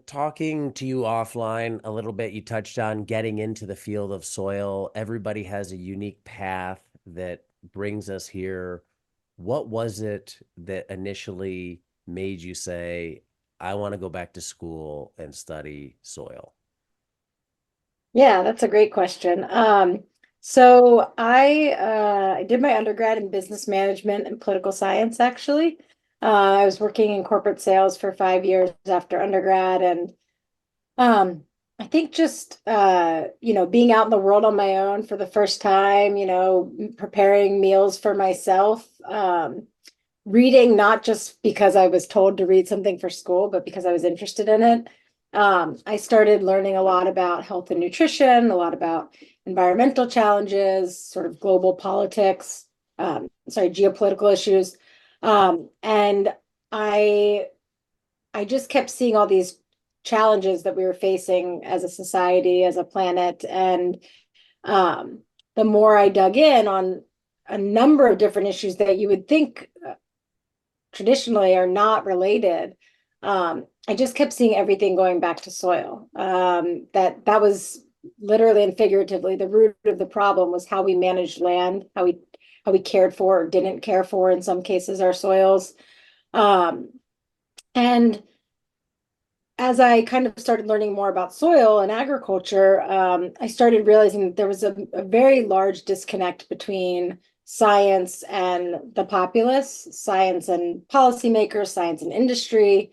Talking to you offline a little bit, you touched on getting into the field of soil. Everybody has a unique path that brings us here. What was it that initially made you say, I want to go back to school and study soil? Yeah, that's a great question. So I did my undergrad in business management and political science, actually. I was working in corporate sales for 5 years after undergrad, and I think just being out in the world on my own for the first time, preparing meals for myself, reading not just because I was told to read something for school, but because I was interested in it. I started learning a lot about health and nutrition, a lot about environmental challenges, sort of global politics, geopolitical issues. And I I just kept seeing all these challenges that we were facing as a society, as a planet. And um, the more I dug in on a number of different issues that you would think traditionally are not related, I just kept seeing everything going back to soil. That was literally and figuratively the root of the problem was how we managed land, how we cared for or didn't care for in some cases our soils. Um, and as I kind of started learning more about soil and agriculture, I started realizing that there was a very large disconnect between science and the populace, science and policymakers, science and industry.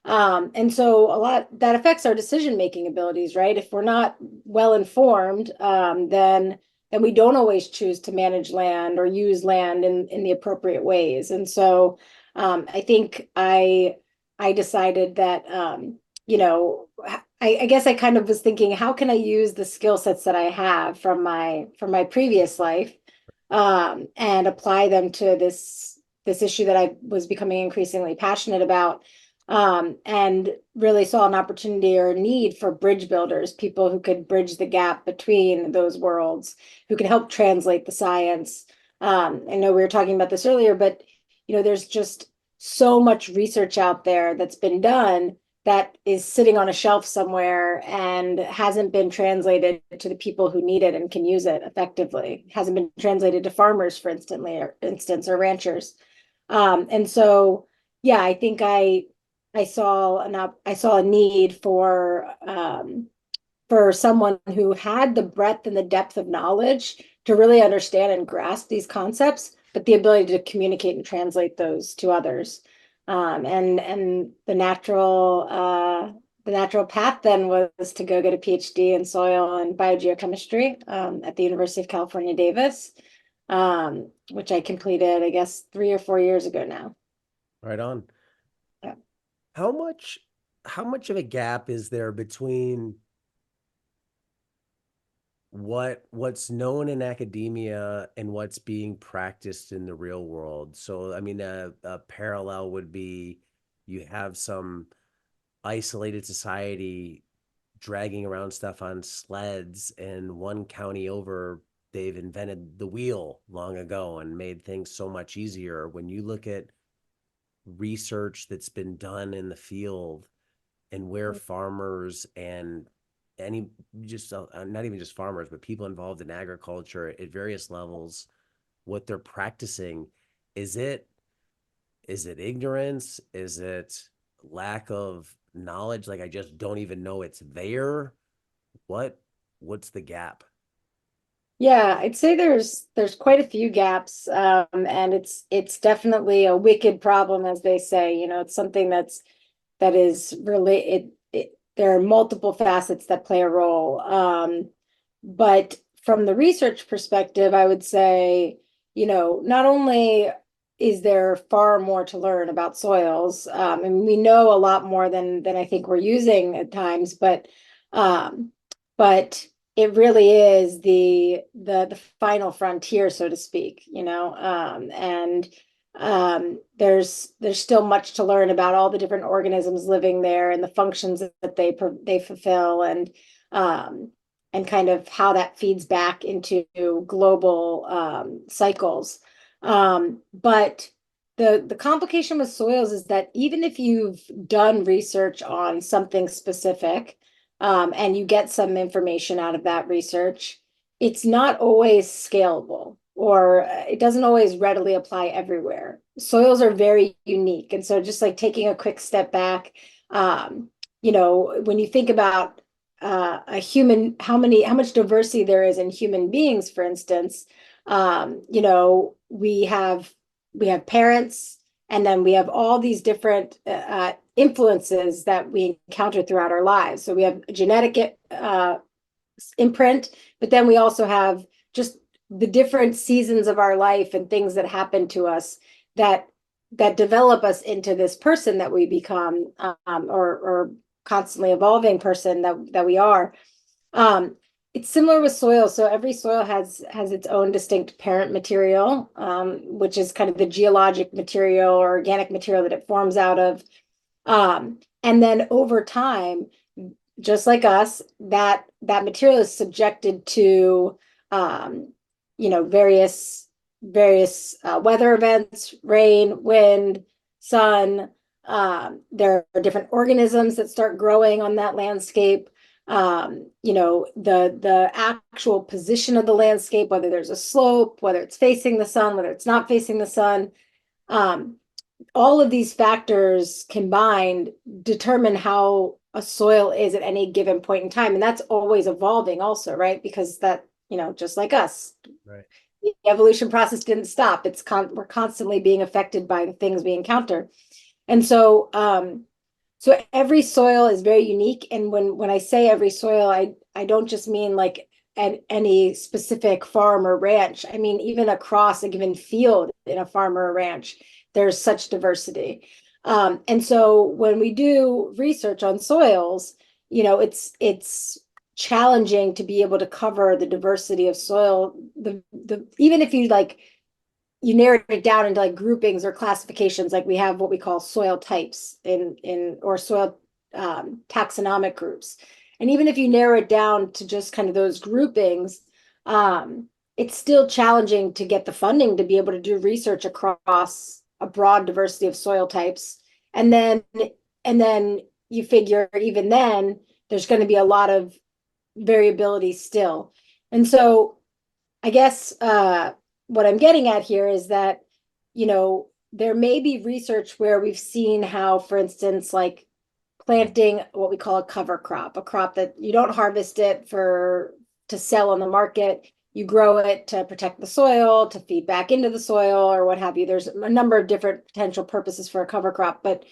And so a lot that affects our decision-making abilities, right? If we're not well informed, then we don't always choose to manage land or use land in the appropriate ways. And so I think I decided that I guess I kind of was thinking, how can I use the skill sets that I have from my previous life, and apply them to this issue that I was becoming increasingly passionate about, and really saw an opportunity or a need for bridge builders, people who could bridge the gap between those worlds, who could help translate the science. I know we were talking about this earlier, but there's just so much research out there that's been done that is sitting on a shelf somewhere and hasn't been translated to the people who need it and can use it effectively. It hasn't been translated to farmers, for instance, or ranchers. And so, yeah, I think I saw a need for someone who had the breadth and the depth of knowledge to really understand and grasp these concepts, but the ability to communicate and translate those to others. And the natural path then was to go get a PhD in soil and biogeochemistry, at the University of California, Davis, which I completed, I guess, 3 or 4 years ago now. Right on. Yeah. How much how much of a gap is there between what's known in academia and what's being practiced in the real world? So, I mean, a parallel would be you have some isolated society dragging around stuff on sleds, and one county over, they've invented the wheel long ago and made things so much easier. When you look at research that's been done in the field and where farmers and any just not even just farmers, but people involved in agriculture at various levels, what they're practicing, is it is it ignorance? Is it lack of knowledge? Like, I just don't even know it's there. What what's the gap? Yeah, I'd say there's quite a few gaps, and it's definitely a wicked problem, as they say. It's something that is really there are multiple facets that play a role. But from the research perspective, I would say, not only is there far more to learn about soils, and we know a lot more than I think we're using at times, um, but it really is the final frontier, so to speak, and there's still much to learn about all the different organisms living there and the functions that they fulfill, and kind of how that feeds back into global cycles. But the complication with soils is that even if you've done research on something specific, and you get some information out of that research, it's not always scalable, or it doesn't always readily apply everywhere. Soils are very unique. And so just like taking a quick step back, when you think about a human, how much diversity there is in human beings, for instance, we have parents, and then we have all these different influences that we encounter throughout our lives. So we have a genetic imprint, but then we also have just the different seasons of our life and things that happen to us that develop us into this person that we become, or constantly evolving person that we are. It's similar with soil. So every soil has its own distinct parent material, which is kind of the geologic material or organic material that it forms out of. And then over time, just like us, that material is subjected to various weather events, rain, wind, sun. There are different organisms that start growing on that landscape. The actual position of the landscape, whether there's a slope, whether it's facing the sun, whether it's not facing the sun. All of these factors combined determine how a soil is at any given point in time. And that's always evolving also, right? Because that, just like us, Right. the evolution process didn't stop. We're constantly being affected by the things we encounter. And so, so every soil is very unique. And when I say every soil, I don't just mean like at any specific farm or ranch. I mean, even across a given field in a farm or a ranch, there's such diversity. And so when we do research on soils, it's challenging to be able to cover the diversity of soil. Even if you narrow it down into like groupings or classifications, like we have what we call soil types or soil taxonomic groups. And even if you narrow it down to just kind of those groupings, it's still challenging to get the funding to be able to do research across a broad diversity of soil types. And then you figure even then there's going to be a lot of variability still. And so I guess what I'm getting at here is that, there may be research where we've seen how, for instance, like planting what we call a cover crop, a crop that you don't harvest it to sell on the market. You grow it to protect the soil, to feed back into the soil, or what have you. There's a number of different potential purposes for a cover crop. But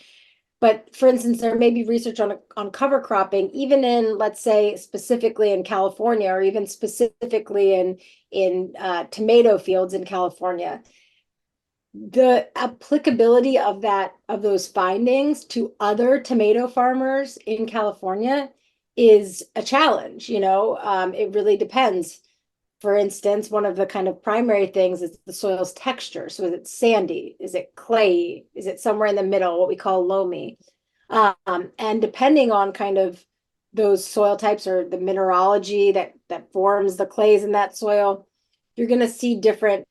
for instance, there may be research on cover cropping, even in, let's say, specifically in California, or even specifically in tomato fields in California. The applicability of those findings to other tomato farmers in California is a challenge. It really depends. For instance, one of the kind of primary things is the soil's texture. So is it sandy? Is it clay? Is it somewhere in the middle, what we call loamy? And depending on kind of those soil types or the mineralogy that forms the clays in that soil, you're going to see different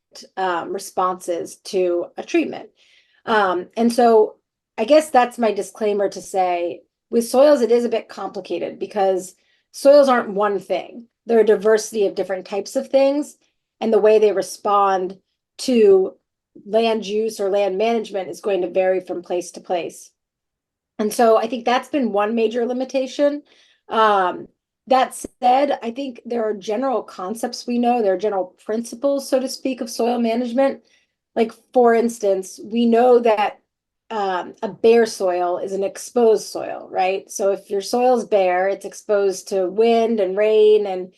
responses to a treatment. And so I guess that's my disclaimer to say, with soils, it is a bit complicated because soils aren't one thing. There are a diversity of different types of things, and the way they respond to land use or land management is going to vary from place to place. And so I think that's been one major limitation. That said, I think there are general concepts we know, there are general principles, so to speak, of soil management. Like, for instance, we know that a bare soil is an exposed soil, right? So if your soil is bare, it's exposed to wind and rain, and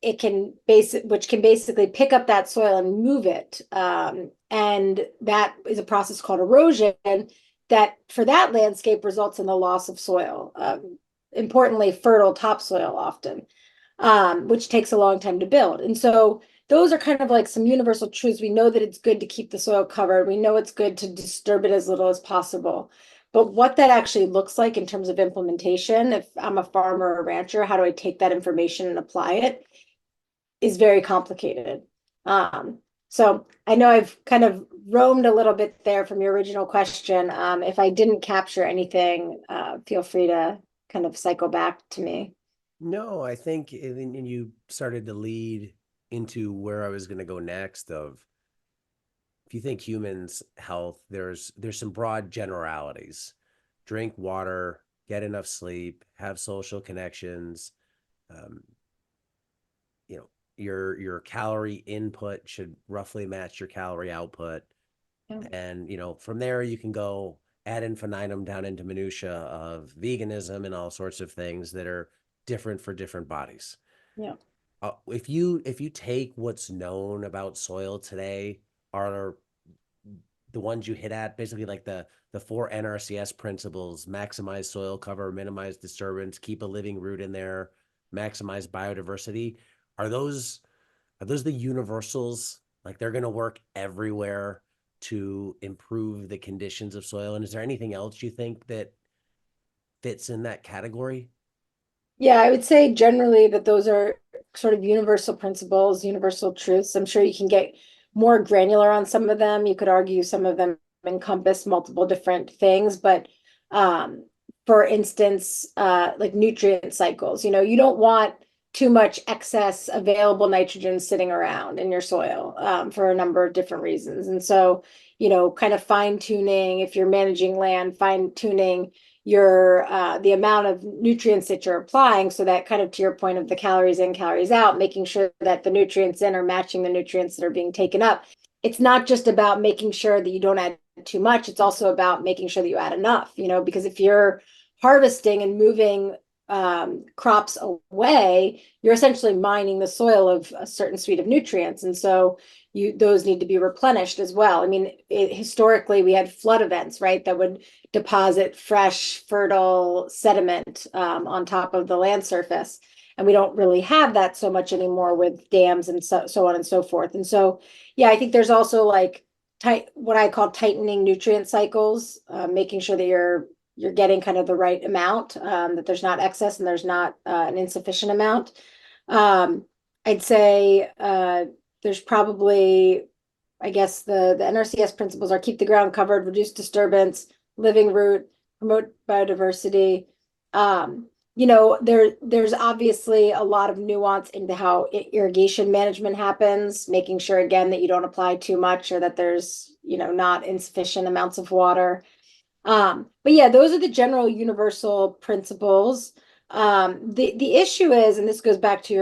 which can basically pick up that soil and move it. And that is a process called erosion that for that landscape results in the loss of soil. Importantly, fertile topsoil often, which takes a long time to build. And so those are kind of like some universal truths. We know that it's good to keep the soil covered. We know it's good to disturb it as little as possible. But what that actually looks like in terms of implementation, if I'm a farmer or a rancher, how do I take that information and apply it, is very complicated. So I know I've kind of roamed a little bit there from your original question. If I didn't capture anything, feel free to kind of cycle back to me. No, I think and you started to lead into where I was going to go next of if you think humans health, there's some broad generalities. Drink water, get enough sleep, have social connections. Um, you know, your calorie input should roughly match your calorie output. Yeah. And, from there you can go ad infinitum down into minutia of veganism and all sorts of things that are different for different bodies. Yeah. If you take what's known about soil today, are the ones you hit at basically like the four NRCS principles: maximize soil cover, minimize disturbance, keep a living root in there, maximize biodiversity. Are those are those the universals? Like they're going to work everywhere to improve the conditions of soil? And is there anything else you think that fits in that category? Yeah, I would say generally that those are sort of universal principles, universal truths. I'm sure you can get more granular on some of them. You could argue some of them encompass multiple different things, but um, for instance, like nutrient cycles, you don't want too much excess available nitrogen sitting around in your soil for a number of different reasons. And so, kind of fine tuning, if you're managing land, fine tuning your the amount of nutrients that you're applying, so that kind of to your point of the calories in, calories out, making sure that the nutrients in are matching the nutrients that are being taken up. It's not just about making sure that you don't add too much, it's also about making sure that you add enough, because if you're harvesting and moving crops away, you're essentially mining the soil of a certain suite of nutrients, and so those need to be replenished as well. I mean, historically we had flood events, right, that would deposit fresh, fertile sediment on top of the land surface. And we don't really have that so much anymore with dams and so on and so forth. And so, yeah, I think there's also like what I call tightening nutrient cycles, making sure that you're getting kind of the right amount, that there's not excess and there's not an insufficient amount. Um, I'd say there's probably, I guess the NRCS principles are keep the ground covered, reduce disturbance, living root, promote biodiversity. There's obviously a lot of nuance into how irrigation management happens, making sure again that you don't apply too much or that there's, not insufficient amounts of water. But yeah, those are the general universal principles. The issue is, and this goes back to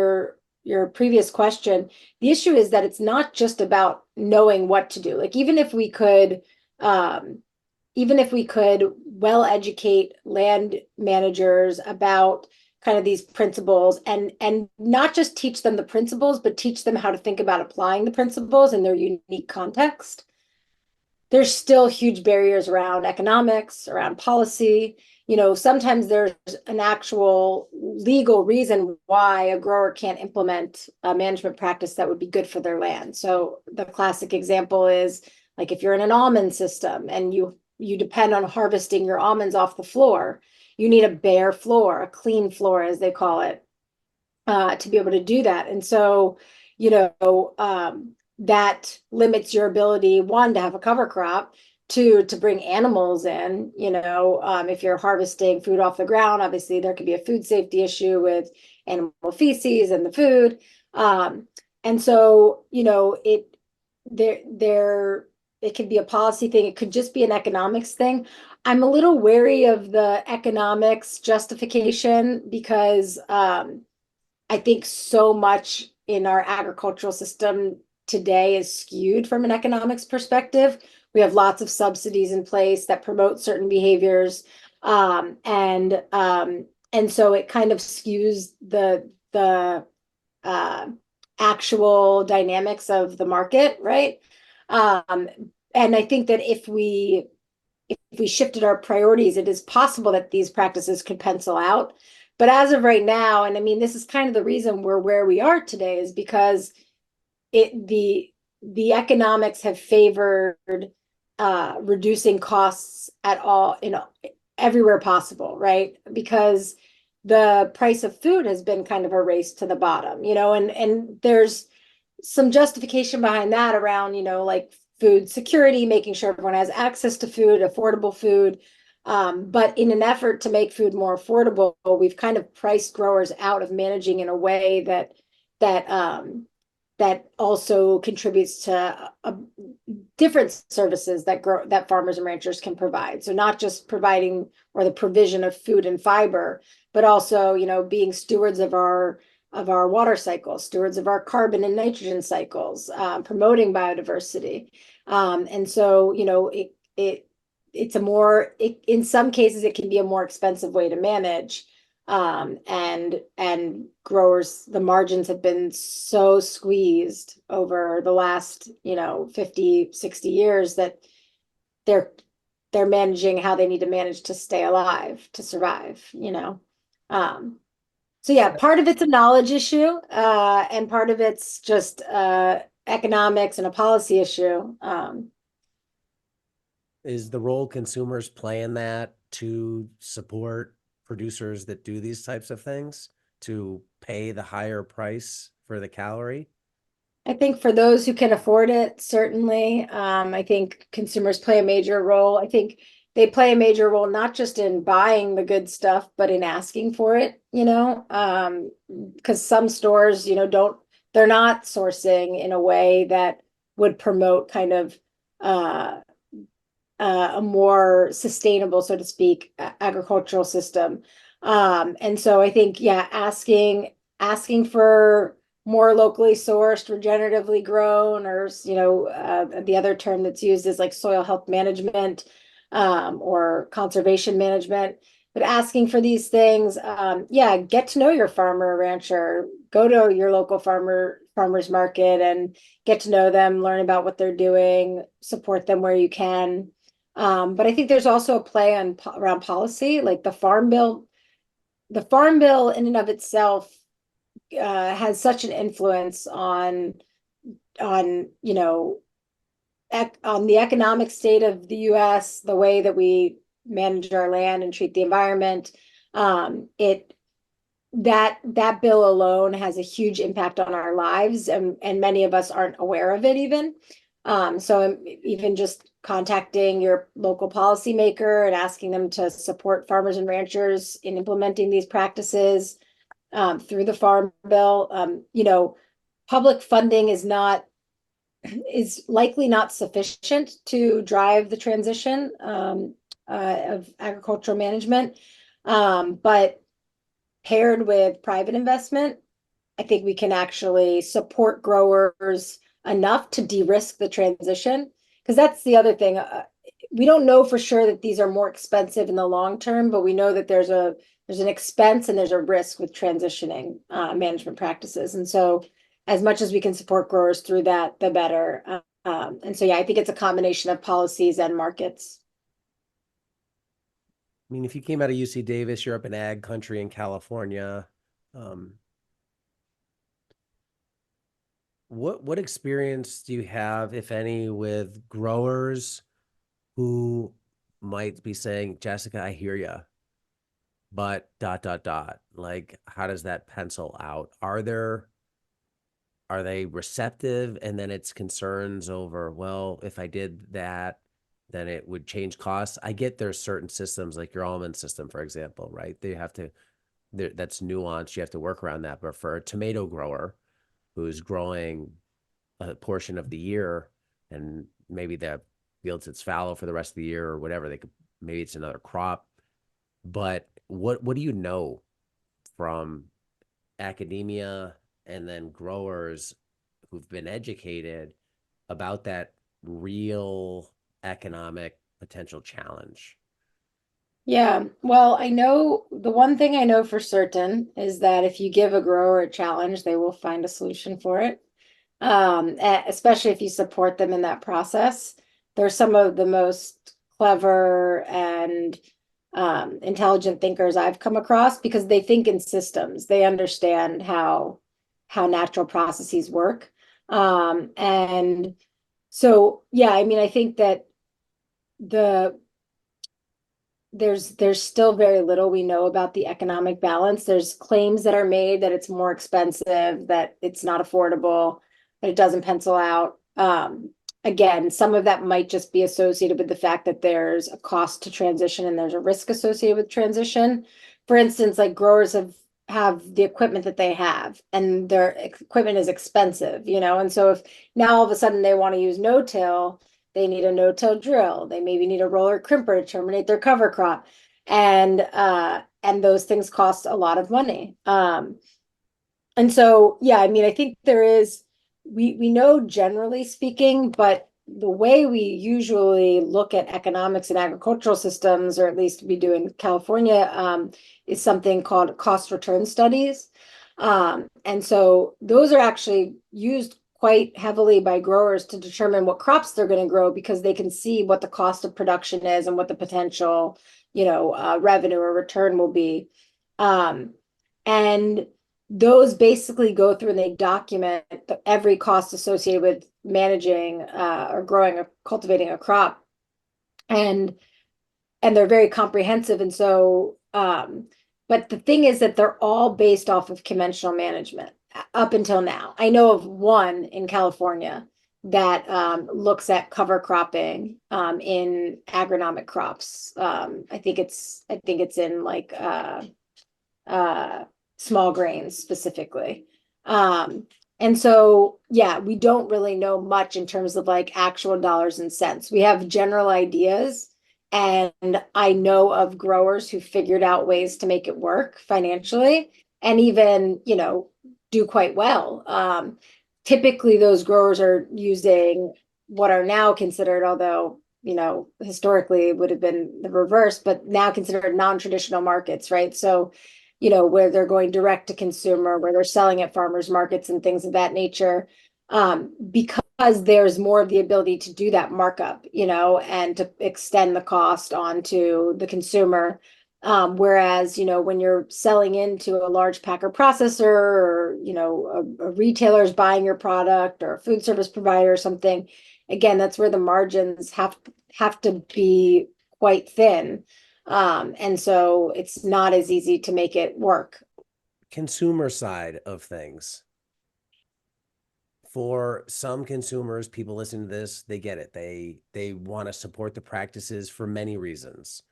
your previous question, the issue is that it's not just about knowing what to do. Like even if we could well educate land managers about kind of these principles and not just teach them the principles, but teach them how to think about applying the principles in their unique context, there's still huge barriers around economics, around policy. Sometimes there's an actual legal reason why a grower can't implement a management practice that would be good for their land. So the classic example is like if you're in an almond system and you depend on harvesting your almonds off the floor, you need a bare floor, a clean floor, as they call it, to be able to do that. And so, that limits your ability, one, to have a cover crop, two, to bring animals in. If you're harvesting food off the ground, obviously there could be a food safety issue with animal feces and the food. And so, it could be a policy thing. It could just be an economics thing. I'm a little wary of the economics justification because I think so much in our agricultural system today is skewed from an economics perspective. We have lots of subsidies in place that promote certain behaviors, and so it kind of skews the uh, actual dynamics of the market, right? Um, and I think that if we shifted our priorities, it is possible that these practices could pencil out. But as of right now, and I mean, this is kind of the reason we're where we are today, is because the economics have favored reducing costs at all, everywhere possible, right? Because the price of food has been kind of a race to the bottom, and there's some justification behind that around, like food security, making sure everyone has access to food, affordable food. But in an effort to make food more affordable, we've kind of priced growers out of managing in a way that also contributes to different services that farmers and ranchers can provide. So not just providing or the provision of food and fiber, but also, being stewards of our water cycles, stewards of our carbon and nitrogen cycles, promoting biodiversity. And so, in some cases, it can be a more expensive way to manage. And growers, the margins have been so squeezed over the last, 50, 60 years that they're they're managing how they need to manage to stay alive, to survive. So yeah, part of it's a knowledge issue, and part of it's just economics and a policy issue. Is the role consumers play in that to support producers that do these types of things to pay the higher price for the calorie? I think for those who can afford it, certainly. I think consumers play a major role. I think they play a major role not just in buying the good stuff, but in asking for it. Because some stores, they're not sourcing in a way that would promote kind of uh, a more sustainable, so to speak, agricultural system. And so I think, yeah, asking for more locally sourced, regeneratively grown, or the other term that's used is like soil health management, or conservation management. But asking for these things, yeah, get to know your farmer or rancher, go to your local farmers market and get to know them, learn about what they're doing, support them where you can. But I think there's also a play around policy, like the Farm Bill. The Farm Bill in and of itself has such an influence on on the economic state of the U.S., the way that we manage our land and treat the environment. It that bill alone has a huge impact on our lives, and many of us aren't aware of it even. So even just contacting your local policymaker and asking them to support farmers and ranchers in implementing these practices through the Farm Bill. Public funding is likely not sufficient to drive the transition of agricultural management. But paired with private investment, I think we can actually support growers enough to de-risk the transition. Because that's the other thing. We don't know for sure that these are more expensive in the long term, but we know that there's an expense and there's a risk with transitioning management practices. And so as much as we can support growers through that, the better. And so, yeah, I think it's a combination of policies and markets. I mean, if you came out of UC Davis, you're up in ag country in California. Um, what experience do you have, if any, with growers who might be saying, Jessica, I hear you, but dot dot dot. Like, how does that pencil out? Are they receptive? And then it's concerns over, well, if I did that, then it would change costs. I get there's certain systems like your almond system, for example, right? They have to, that's nuanced. You have to work around that. But for a tomato grower who's growing a portion of the year and maybe the field sits fallow for the rest of the year or whatever, they could, maybe it's another crop. But what do you know from academia and then growers who've been educated about that real economic potential challenge? Yeah, well, I know the one thing I know for certain is that if you give a grower a challenge, they will find a solution for it. Especially if you support them in that process. They're some of the most clever and intelligent thinkers I've come across because they think in systems. They understand how natural processes work. And so, yeah, I mean, I think that the there's still very little we know about the economic balance. There's claims that are made that it's more expensive, that it's not affordable. but it doesn't pencil out. Again, some of that might just be associated with the fact that there's a cost to transition and there's a risk associated with transition. For instance, like growers have the equipment that they have, and their equipment is expensive, and so if now all of a sudden they want to use no-till, they need a no-till drill. They maybe need a roller crimper to terminate their cover crop. And those things cost a lot of money. And so, yeah, I mean, I think we know generally speaking, but the way we usually look at economics and agricultural systems, or at least we do in California, is something called cost return studies. And so those are actually used quite heavily by growers to determine what crops they're going to grow, because they can see what the cost of production is and what the potential, revenue or return will be. And those basically go through and they document every cost associated with managing or growing or cultivating a crop. And they're very comprehensive. And so, but the thing is that they're all based off of conventional management up until now. I know of one in California that looks at cover cropping in agronomic crops. I think it's in like small grains specifically. And so, yeah, we don't really know much in terms of like actual dollars and cents. We have general ideas, and I know of growers who figured out ways to make it work financially and even, do quite well. Typically, those growers are using what are now considered, although, historically it would have been the reverse, but now considered non-traditional markets, right? So, where they're going direct to consumer, where they're selling at farmers markets and things of that nature, because there's more of the ability to do that markup, and to extend the cost onto the consumer. Whereas, when you're selling into a large packer processor, or, a retailer's buying your product, or a food service provider or something, again, that's where the margins have to be quite thin. And so it's not as easy to make it work. Consumer side of things. For some consumers, people listening to this, they get it. They want to support the practices for many reasons.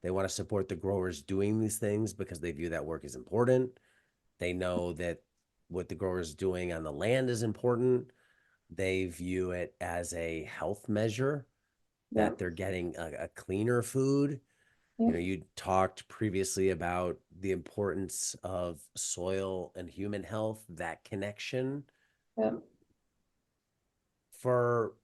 They want to support the growers doing these things because they view that work as important. They know that what the grower is doing on the land is important. They view it as a health measure, Yeah. that they're getting a cleaner food. Yeah. You talked previously about the importance of soil and human health, that connection. Yeah. For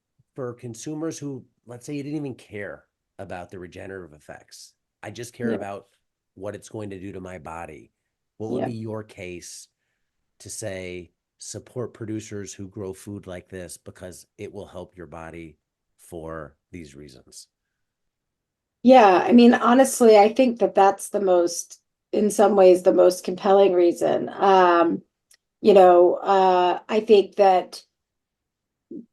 consumers who, let's say, you didn't even care about the regenerative effects. I just care Yeah. about what it's going to do to my body. What would Yeah. be your case to say support producers who grow food like this because it will help your body for these reasons? Yeah. I mean, honestly, I think that that's in some ways, the most compelling reason. I think that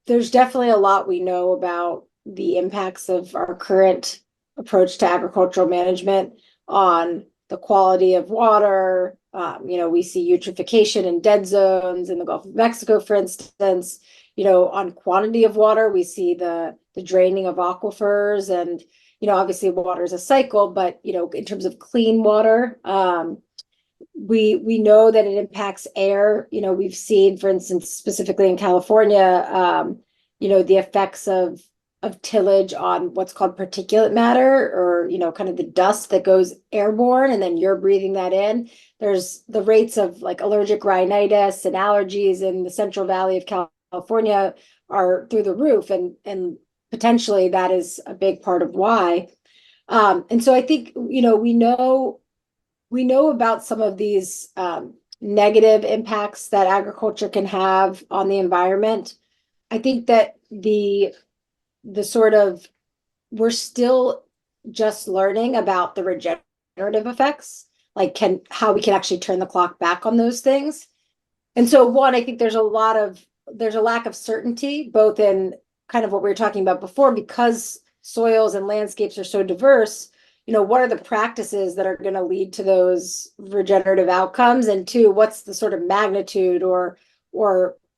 there's definitely a lot we know about the impacts of our current approach to agricultural management on the quality of water. We see eutrophication in dead zones in the Gulf of Mexico, for instance. On quantity of water, we see the draining of aquifers, and obviously water is a cycle, but in terms of clean water, we know that it impacts air. We've seen, for instance, specifically in California, the effects of tillage on what's called particulate matter, or kind of the dust that goes airborne, and then you're breathing that in. There's the rates of like allergic rhinitis and allergies in the Central Valley of California are through the roof, and potentially that is a big part of why. And so I think we know about some of these negative impacts that agriculture can have on the environment. I think that the sort of we're still just learning about the regenerative effects, like how we can actually turn the clock back on those things. And so one, I think there's a lack of certainty, both in kind of what we were talking about before, because soils and landscapes are so diverse. What are the practices that are going to lead to those regenerative outcomes? And two, what's the sort of magnitude or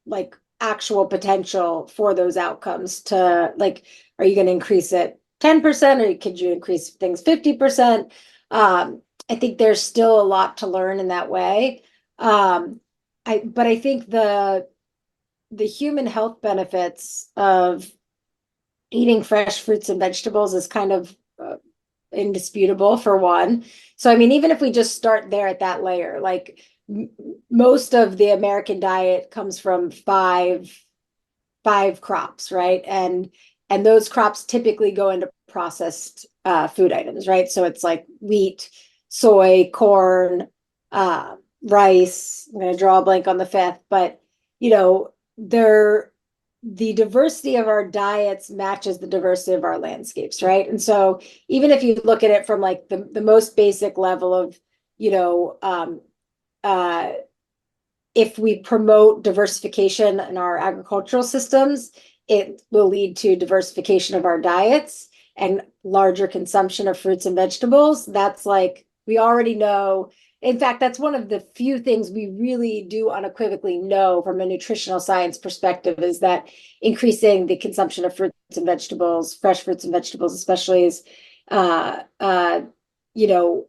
like actual potential for those outcomes to like, are you going to increase it 10% or could you increase things 50%? I think there's still a lot to learn in that way. But I think the human health benefits of eating fresh fruits and vegetables is kind of indisputable for one. So, I mean, even if we just start there at that layer, like most of the American diet comes from five crops, right? And those crops typically go into processed food items, right? So it's like wheat, soy, corn, rice. I'm going to draw a blank on the fifth, but you know, the diversity of our diets matches the diversity of our landscapes, right? And so even if you look at it from like the most basic level of, you know, if we promote diversification in our agricultural systems, it will lead to diversification of our diets and larger consumption of fruits and vegetables. That's like, we already know. In fact, that's one of the few things we really do unequivocally know from a nutritional science perspective is that increasing the consumption of fruits and vegetables, fresh fruits and vegetables, especially is, you know,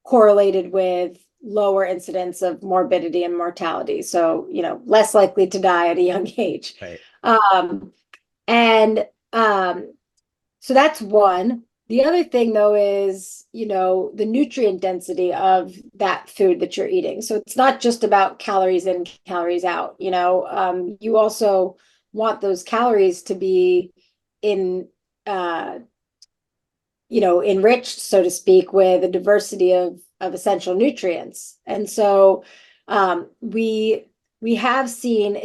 correlated with lower incidence of morbidity and mortality. So, you know, less likely to die at a young age. Right. And so that's one. The other thing though is, you know, the nutrient density of that food that you're eating. So it's not just about calories in, calories out, you know, you also want those calories to be in, you know, enriched, so to speak, with a diversity of essential nutrients. And so we have seen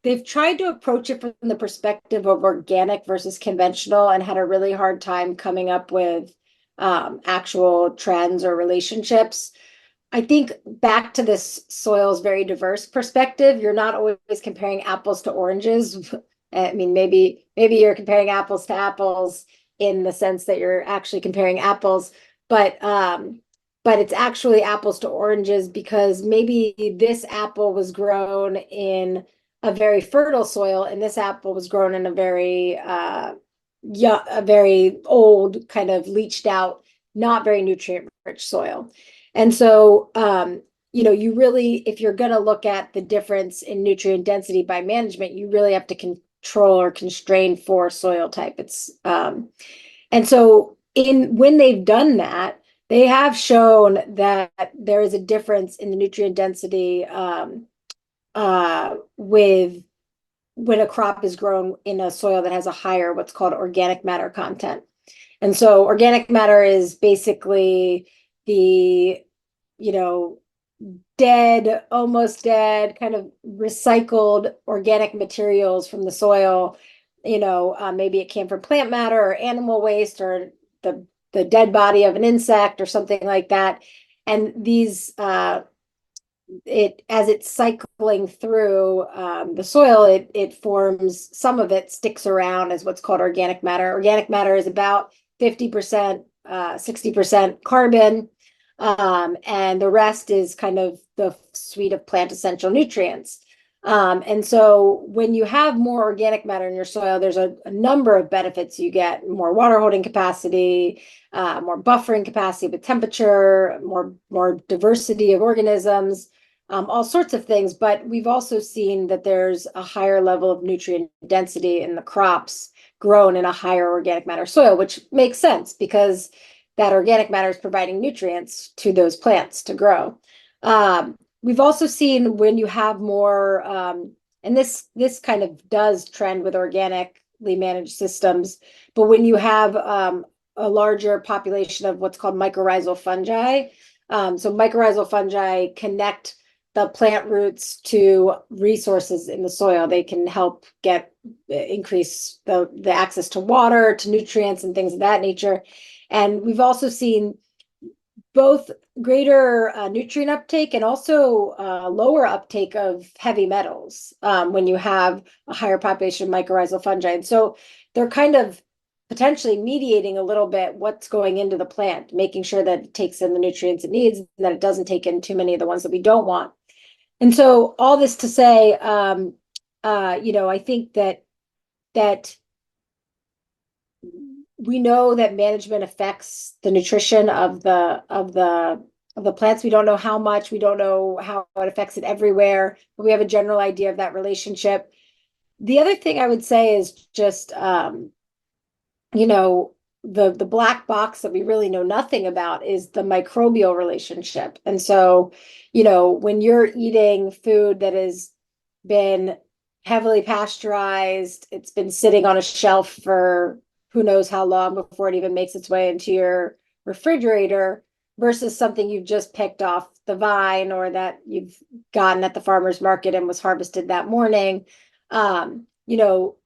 they've tried to approach it from the perspective of organic versus conventional and had a really hard time coming up with actual trends or relationships. I think back to this soil's very diverse perspective, you're not always comparing apples to oranges. I mean, maybe you're comparing apples to apples in the sense that you're actually comparing apples, but it's actually apples to oranges because maybe this apple was grown in a very fertile soil and this apple was grown in a very a very old kind of leached out, not very nutrient rich soil. And so you know, you really, if you're going to look at the difference in nutrient density by management, you really have to control or constrain for soil type. It's and so when they've done that, they have shown that there is a difference in the nutrient density with when a crop is grown in a soil that has a higher what's called organic matter content. And so organic matter is basically the, you know, dead, almost dead, kind of recycled organic materials from the soil. You know, maybe it came from plant matter or animal waste or the dead body of an insect or something like that. And these as it's cycling through the soil, it forms, some of it sticks around as what's called organic matter. Organic matter is about 50%, 60% carbon, and the rest is kind of the suite of plant essential nutrients. And so when you have more organic matter in your soil, there's a number of benefits you get: more water holding capacity, more buffering capacity with temperature, more diversity of organisms, all sorts of things. But we've also seen that there's a higher level of nutrient density in the crops grown in a higher organic matter soil, which makes sense because that organic matter is providing nutrients to those plants to grow. We've also seen when you have more, and this kind of does trend with organically managed systems, but when you have a larger population of what's called mycorrhizal fungi, so mycorrhizal fungi connect the plant roots to resources in the soil. They can help increase the access to water, to nutrients and things of that nature. And we've also seen both greater nutrient uptake and also lower uptake of heavy metals when you have a higher population of mycorrhizal fungi. And so they're kind of potentially mediating a little bit what's going into the plant, making sure that it takes in the nutrients it needs and that it doesn't take in too many of the ones that we don't want. And so all this to say, I think that we know that management affects the nutrition of the plants. We don't know how much, we don't know how it affects it everywhere, but we have a general idea of that relationship. The other thing I would say is just you know, the black box that we really know nothing about is the microbial relationship. And so, when you're eating food that has been heavily pasteurized, it's been sitting on a shelf for who knows how long before it even makes its way into your refrigerator versus something you've just picked off the vine or that you've gotten at the farmer's market and was harvested that morning. Um, you know,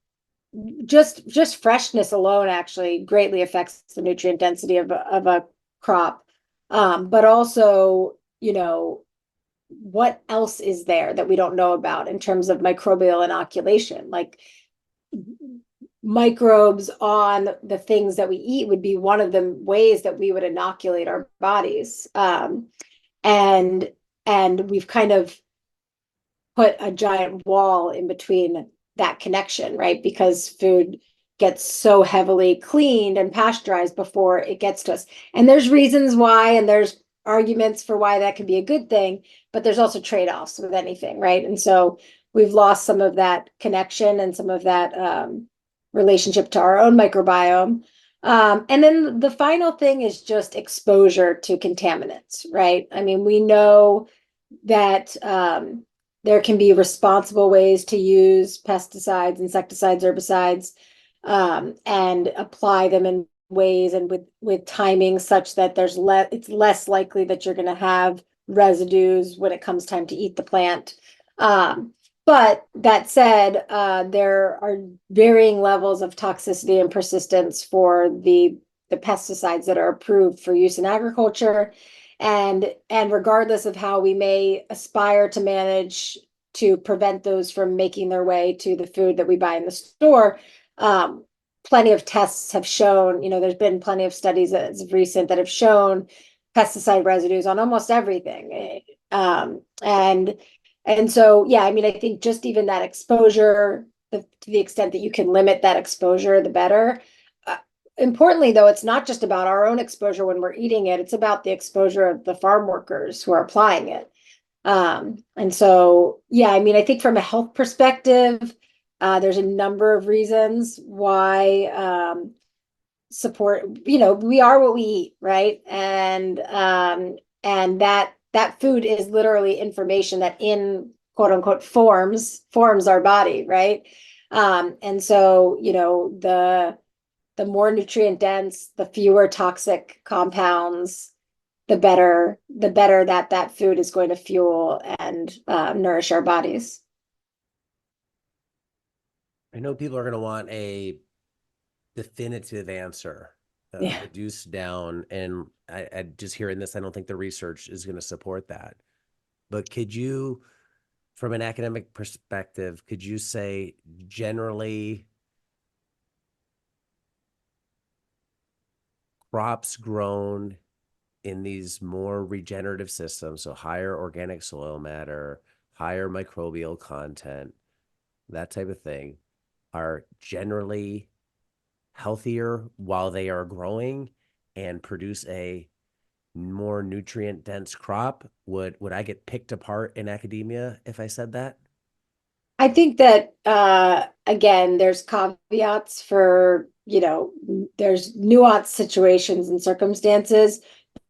just freshness alone actually greatly affects the nutrient density of a crop. But also, what else is there that we don't know about in terms of microbial inoculation? Like microbes on the things that we eat would be one of the ways that we would inoculate our bodies. And we've kind of put a giant wall in between that connection, right? Because food gets so heavily cleaned and pasteurized before it gets to us. And there's reasons why, and there's arguments for why that could be a good thing, but there's also trade-offs with anything, right? And so we've lost some of that connection and some of that relationship to our own microbiome. And then the final thing is just exposure to contaminants, right? I mean, we know that there can be responsible ways to use pesticides, insecticides, herbicides, and apply them in ways and with timing such that it's less likely that you're going to have residues when it comes time to eat the plant. But that said, there are varying levels of toxicity and persistence for the pesticides that are approved for use in agriculture. And regardless of how we may aspire to manage to prevent those from making their way to the food that we buy in the store, plenty of tests have shown, there's been plenty of studies as of recent that have shown pesticide residues on almost everything. And so, yeah, I mean, I think just even that exposure, to the extent that you can limit that exposure, the better. Importantly, though, it's not just about our own exposure when we're eating it, it's about the exposure of the farm workers who are applying it. And so, yeah, I mean, I think from a health perspective, there's a number of reasons why support, we are what we eat, right? And that food is literally information that in quote unquote forms our body, right? And so, the more nutrient dense, the fewer toxic compounds, the better that food is going to fuel and nourish our bodies. I know people are going to want a definitive answer, Yeah. reduced down, and I just hearing this, I don't think the research is going to support that. But could you, from an academic perspective, could you say generally crops grown in these more regenerative systems, so higher organic soil matter, higher microbial content, that type of thing, are generally healthier while they are growing and produce a more nutrient dense crop? Would I get picked apart in academia if I said that? I think that again, there's caveats for, there's nuanced situations and circumstances,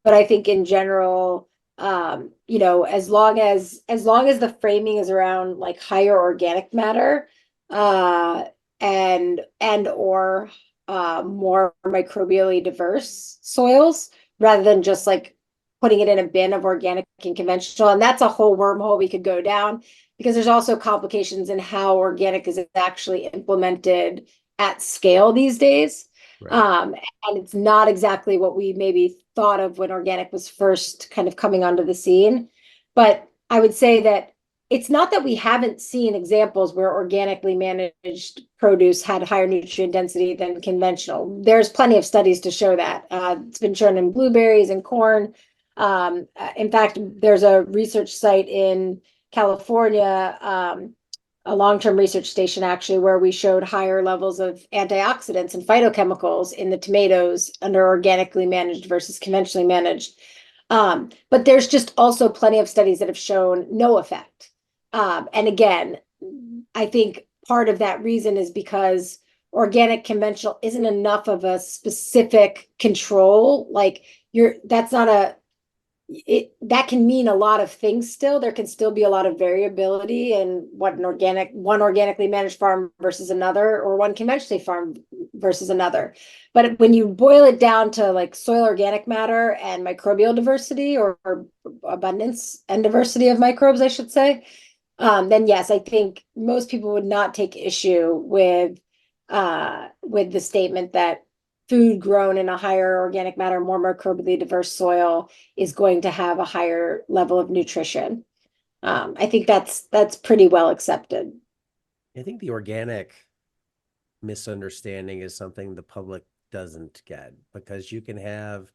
but I think in general, as long as the framing is around like higher organic matter, uh, and or more microbially diverse soils, rather than just like putting it in a bin of organic and conventional, and that's a whole wormhole we could go down because there's also complications in how organic is actually implemented at scale these days. Right. Um, and it's not exactly what we maybe thought of when organic was first kind of coming onto the scene. But I would say that it's not that we haven't seen examples where organically managed produce had higher nutrient density than conventional. There's plenty of studies to show that. It's been shown in blueberries and corn. In fact, there's a research site in California, a long-term research station actually where we showed higher levels of antioxidants and phytochemicals in the tomatoes under organically managed versus conventionally managed. But there's just also plenty of studies that have shown no effect. And again, I think part of that reason is because organic conventional isn't enough of a specific control. Like that's not that can mean a lot of things still. There can still be a lot of variability in what one organically managed farm versus another, or one conventionally farmed versus another. But when you boil it down to like soil organic matter and microbial diversity, or abundance and diversity of microbes, I should say, then yes, I think most people would not take issue with the statement that food grown in a higher organic matter, more microbially diverse soil is going to have a higher level of nutrition. I think that's pretty well accepted. I think the organic misunderstanding is something the public doesn't get, because you can have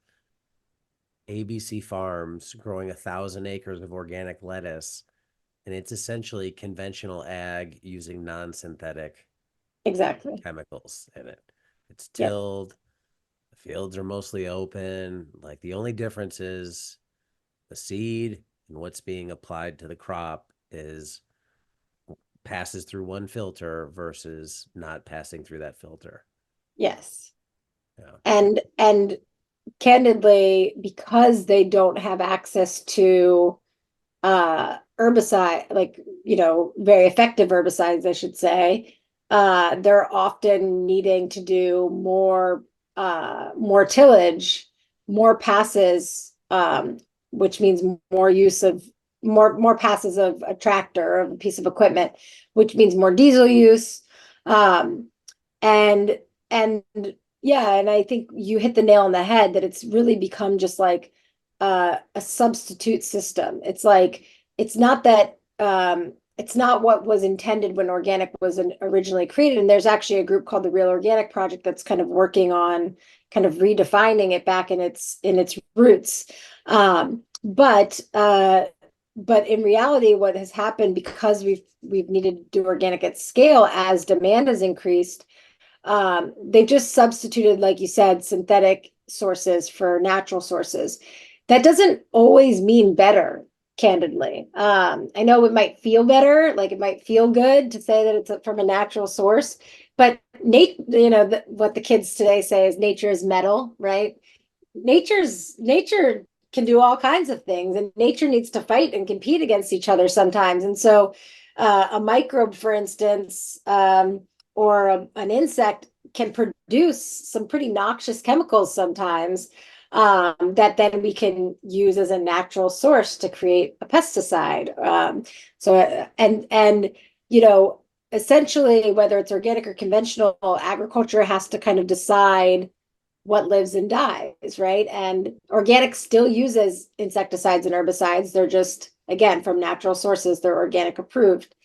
ABC farms growing 1,000 acres of organic lettuce, and it's essentially conventional ag using non-synthetic Exactly. chemicals in it. It's Yep. tilled, the fields are mostly open. Like the only difference is the seed, and what's being applied to the crop is passes through one filter versus not passing through that filter. Yes. Yeah. And candidly, because they don't have access to herbicide, like, very effective herbicides, I should say, they're often needing to do more tillage, more passes, which means more use of more passes of a tractor, of a piece of equipment, which means more diesel use. Um, and and yeah, and I think you hit the nail on the head that it's really become just like a substitute system. It's like it's not that it's not what was intended when organic was originally created. And there's actually a group called the Real Organic Project that's kind of working on kind of redefining it back in its roots. But in reality, what has happened, because we've needed to do organic at scale as demand has increased, they've just substituted, like you said, synthetic sources for natural sources. That doesn't always mean better, candidly. I know it might feel better, like it might feel good to say that it's from a natural source, but what the kids today say is nature is metal, right? Nature can do all kinds of things, and nature needs to fight and compete against each other sometimes. And so, a microbe, for instance, or an insect can produce some pretty noxious chemicals sometimes, that then we can use as a natural source to create a pesticide. And essentially, whether it's organic or conventional, agriculture has to kind of decide what lives and dies, right? And organic still uses insecticides and herbicides. They're just, again, from natural sources, they're organic approved.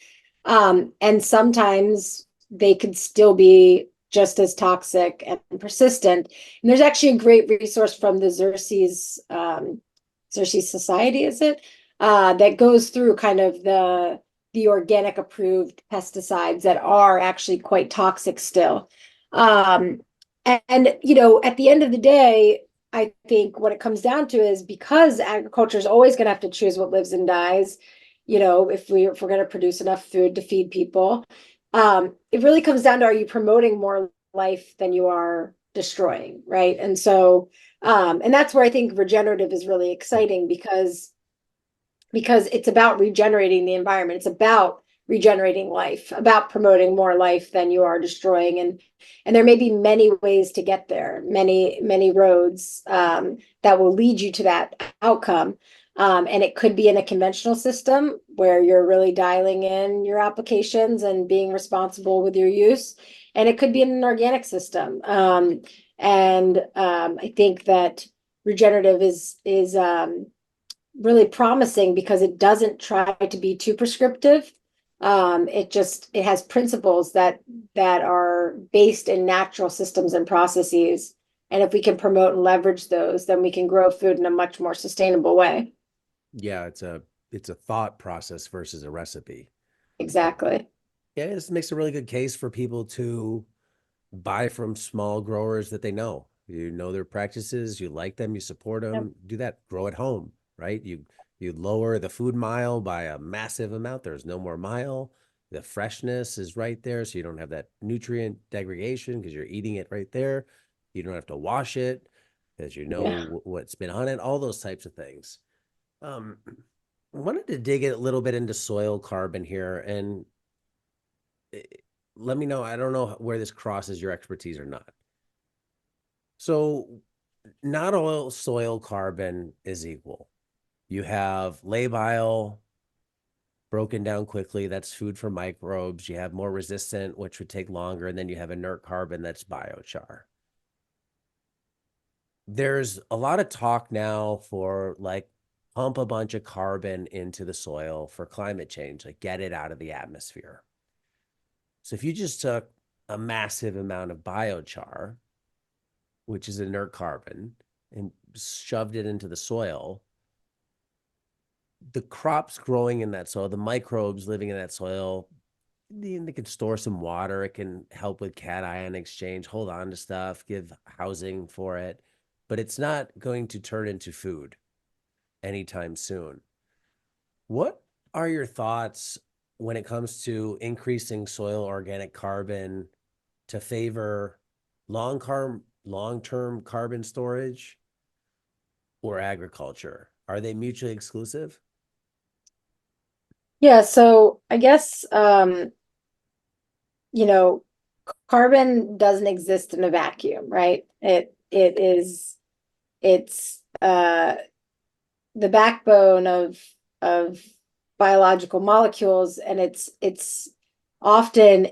And sometimes they could still be just as toxic and persistent. And there's actually a great resource from the Xerces Society, is it? That goes through kind of the organic approved pesticides that are actually quite toxic still. And at the end of the day, I think what it comes down to is, because agriculture is always going to have to choose what lives and dies, if we're going to produce enough food to feed people, it really comes down to, are you promoting more life than you are destroying, right? And so, and that's where I think regenerative is really exciting, because it's about regenerating the environment. It's about regenerating life, about promoting more life than you are destroying. And there may be many ways to get there, many roads that will lead you to that outcome. And it could be in a conventional system where you're really dialing in your applications and being responsible with your use. And it could be in an organic system. I think that regenerative is really promising because it doesn't try to be too prescriptive. It has principles that are based in natural systems and processes. And if we can promote and leverage those, then we can grow food in a much more sustainable way. Yeah, it's a thought process versus a recipe. Exactly. Yeah, this makes a really good case for people to buy from small growers that they know. You know their practices, you like them, you support Yep. them. Do that. Grow at home, right? You lower the food mile by a massive amount. There's no more mile. The freshness is right there, so you don't have that nutrient degradation because you're eating it right there. You don't have to wash it because you Yeah. know what's been on it. All those types of things. Um, I wanted to dig a little bit into soil carbon here, and eh, let me know. I don't know where this crosses your expertise or not. So, not all soil carbon is equal. You have labile broken down quickly. That's food for microbes. You have more resistant, which would take longer. And then you have inert carbon, that's biochar. There's a lot of talk now for like pump a bunch of carbon into the soil for climate change, like get it out of the atmosphere. So if you just took a massive amount of biochar, which is inert carbon, and shoved it into the soil, the crops growing in that soil, the microbes living in that soil, they can store some water. It can help with cation exchange, hold on to stuff, give housing for it, but it's not going to turn into food anytime soon. What are your thoughts when it comes to increasing soil organic carbon to favor long-term carbon storage or agriculture? Are they mutually exclusive? Yeah, so I guess you know, carbon doesn't exist in a vacuum, right? It's the backbone of biological molecules, and it's often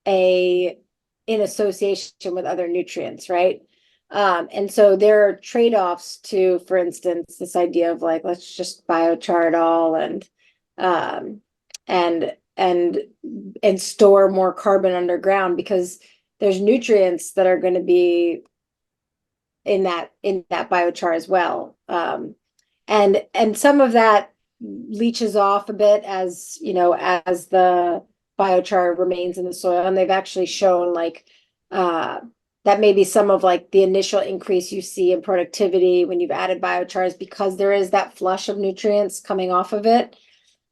a in association with other nutrients, right? And so there are trade-offs to, for instance, this idea of like, let's just biochar it all um, and and and store more carbon underground because there's nutrients that are going to be in that biochar as well. And some of that leaches off a bit as as the biochar remains in the soil, and they've actually shown like uh that maybe some of like the initial increase you see in productivity when you've added biochars because there is that flush of nutrients coming off of it,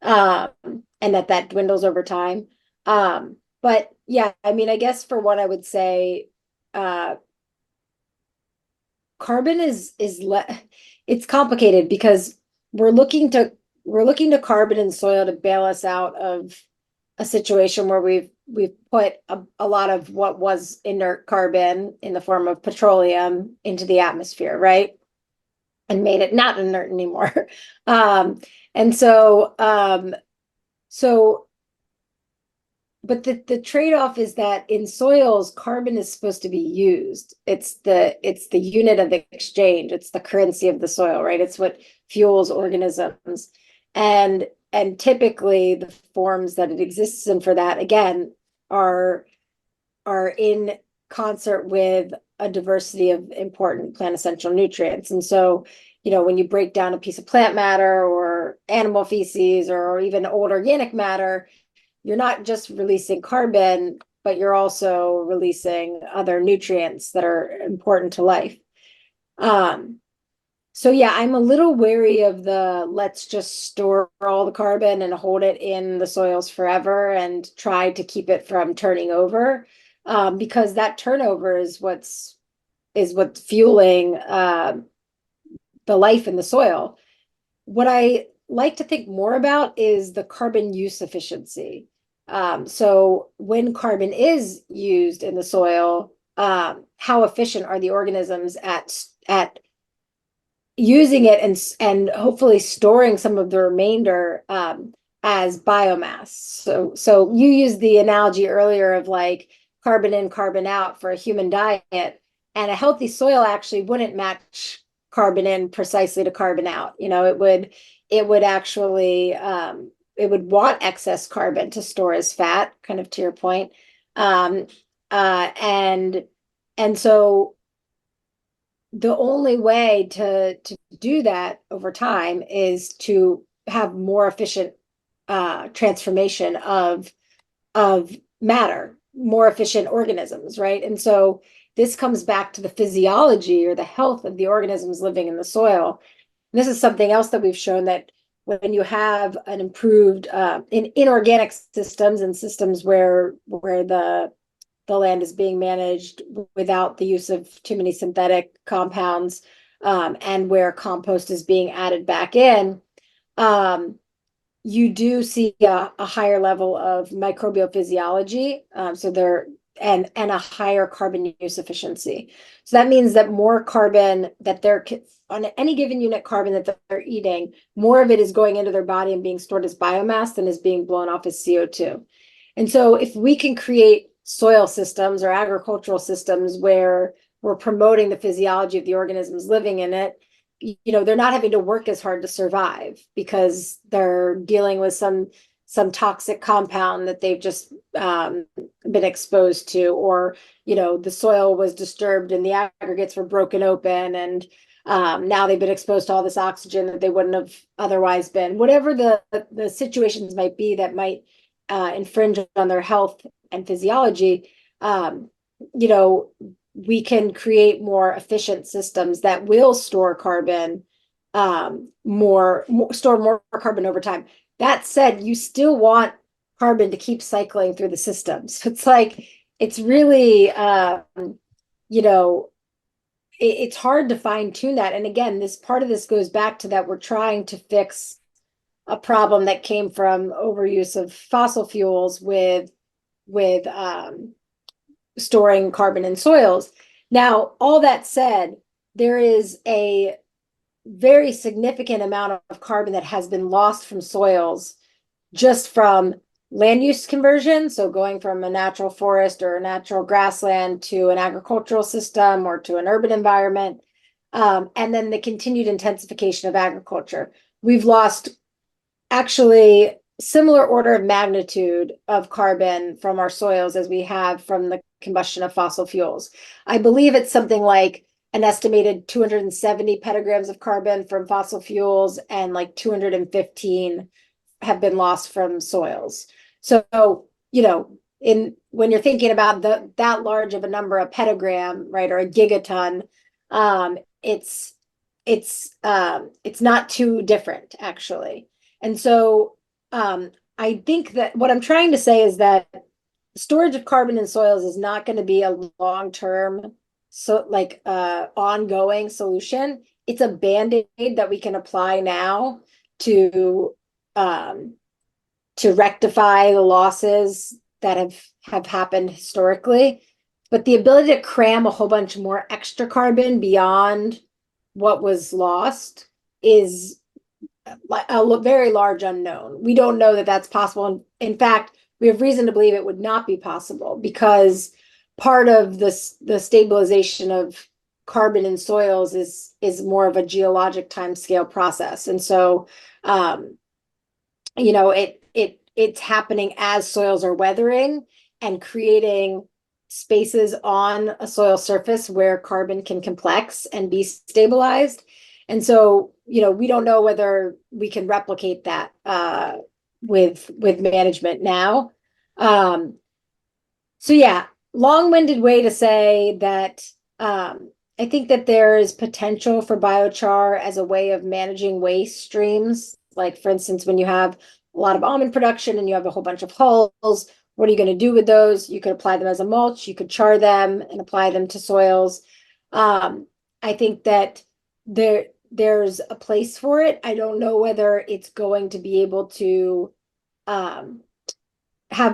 um and that dwindles over time. But yeah, I mean, I guess for what I would say, uh carbon it's complicated because we're looking to we're looking to carbon and soil to bail us out of a situation where we've put a lot of what was inert carbon in the form of petroleum into the atmosphere, right? And made it not inert anymore. um and so but the trade-off is that in soils, carbon is supposed to be used. It's the unit of exchange. It's the currency of the soil, right? It's what fuels organisms. And typically the forms that it exists in for that, again, are are in concert with a diversity of important plant essential nutrients. And so, when you break down a piece of plant matter or animal feces or even old organic matter, you're not just releasing carbon, but you're also releasing other nutrients that are important to life. Um, so yeah, I'm a little wary of the let's just store all the carbon and hold it in the soils forever and try to keep it from turning over, because that turnover is what's fueling the life in the soil. What I like to think more about is the carbon use efficiency. So when carbon is used in the soil, how efficient are the organisms at using it and hopefully storing some of the remainder as biomass. So you used the analogy earlier of like carbon in, carbon out for a human diet, and a healthy soil actually wouldn't match carbon in precisely to carbon out. It would actually it would want excess carbon to store as fat, kind of to your point. Um, and so the only way to do that over time is to have more efficient transformation of of matter, more efficient organisms, right? And so this comes back to the physiology or the health of the organisms living in the soil. And this is something else that we've shown, that when you have an improved in inorganic systems and systems where the land is being managed without the use of too many synthetic compounds, and where compost is being added back in, you do see a higher level of microbial physiology. So there and a higher carbon use efficiency. So that means that more carbon that they're on any given unit carbon that they're eating, more of it is going into their body and being stored as biomass than is being blown off as CO2. And so if we can create soil systems or agricultural systems where we're promoting the physiology of the organisms living in it, they're not having to work as hard to survive because they're dealing with some toxic compound that they've just been exposed to, or the soil was disturbed and the aggregates were broken open, and now they've been exposed to all this oxygen that they wouldn't have otherwise been. Whatever the situations might be that might infringe on their health and physiology, we can create more efficient systems that will store carbon, store more carbon over time. That said, you still want carbon to keep cycling through the system. So it's really, it's hard to fine tune that. And again, this part of this goes back to that we're trying to fix a problem that came from overuse of fossil fuels with storing carbon in soils. Now, all that said, there is a very significant amount of carbon that has been lost from soils just from land use conversion. So going from a natural forest or a natural grassland to an agricultural system or to an urban environment. And then the continued intensification of agriculture. We've lost actually similar order of magnitude of carbon from our soils as we have from the combustion of fossil fuels. I believe it's something like an estimated 270 petagrams of carbon from fossil fuels, and like 215 have been lost from soils. So, when you're thinking about that large of a number, a petagram, right, or a gigaton, it's not too different, actually. And so I think that what I'm trying to say is that storage of carbon in soils is not going to be a long-term, ongoing solution. It's a band-aid that we can apply now to rectify the losses that have happened historically. But the ability to cram a whole bunch more extra carbon beyond what was lost is a very large unknown. We don't know that that's possible. In fact, we have reason to believe it would not be possible, because part of the stabilization of carbon in soils is more of a geologic timescale process. And so, it's happening as soils are weathering and creating spaces on a soil surface where carbon can complex and be stabilized. And so, we don't know whether we can replicate that with management now. So yeah, long-winded way to say that I think that there is potential for biochar as a way of managing waste streams. Like, for instance, when you have a lot of almond production and you have a whole bunch of hulls, what are you going to do with those? You could apply them as a mulch, you could char them and apply them to soils. I think that there's a place for it. I don't know whether it's going to be able to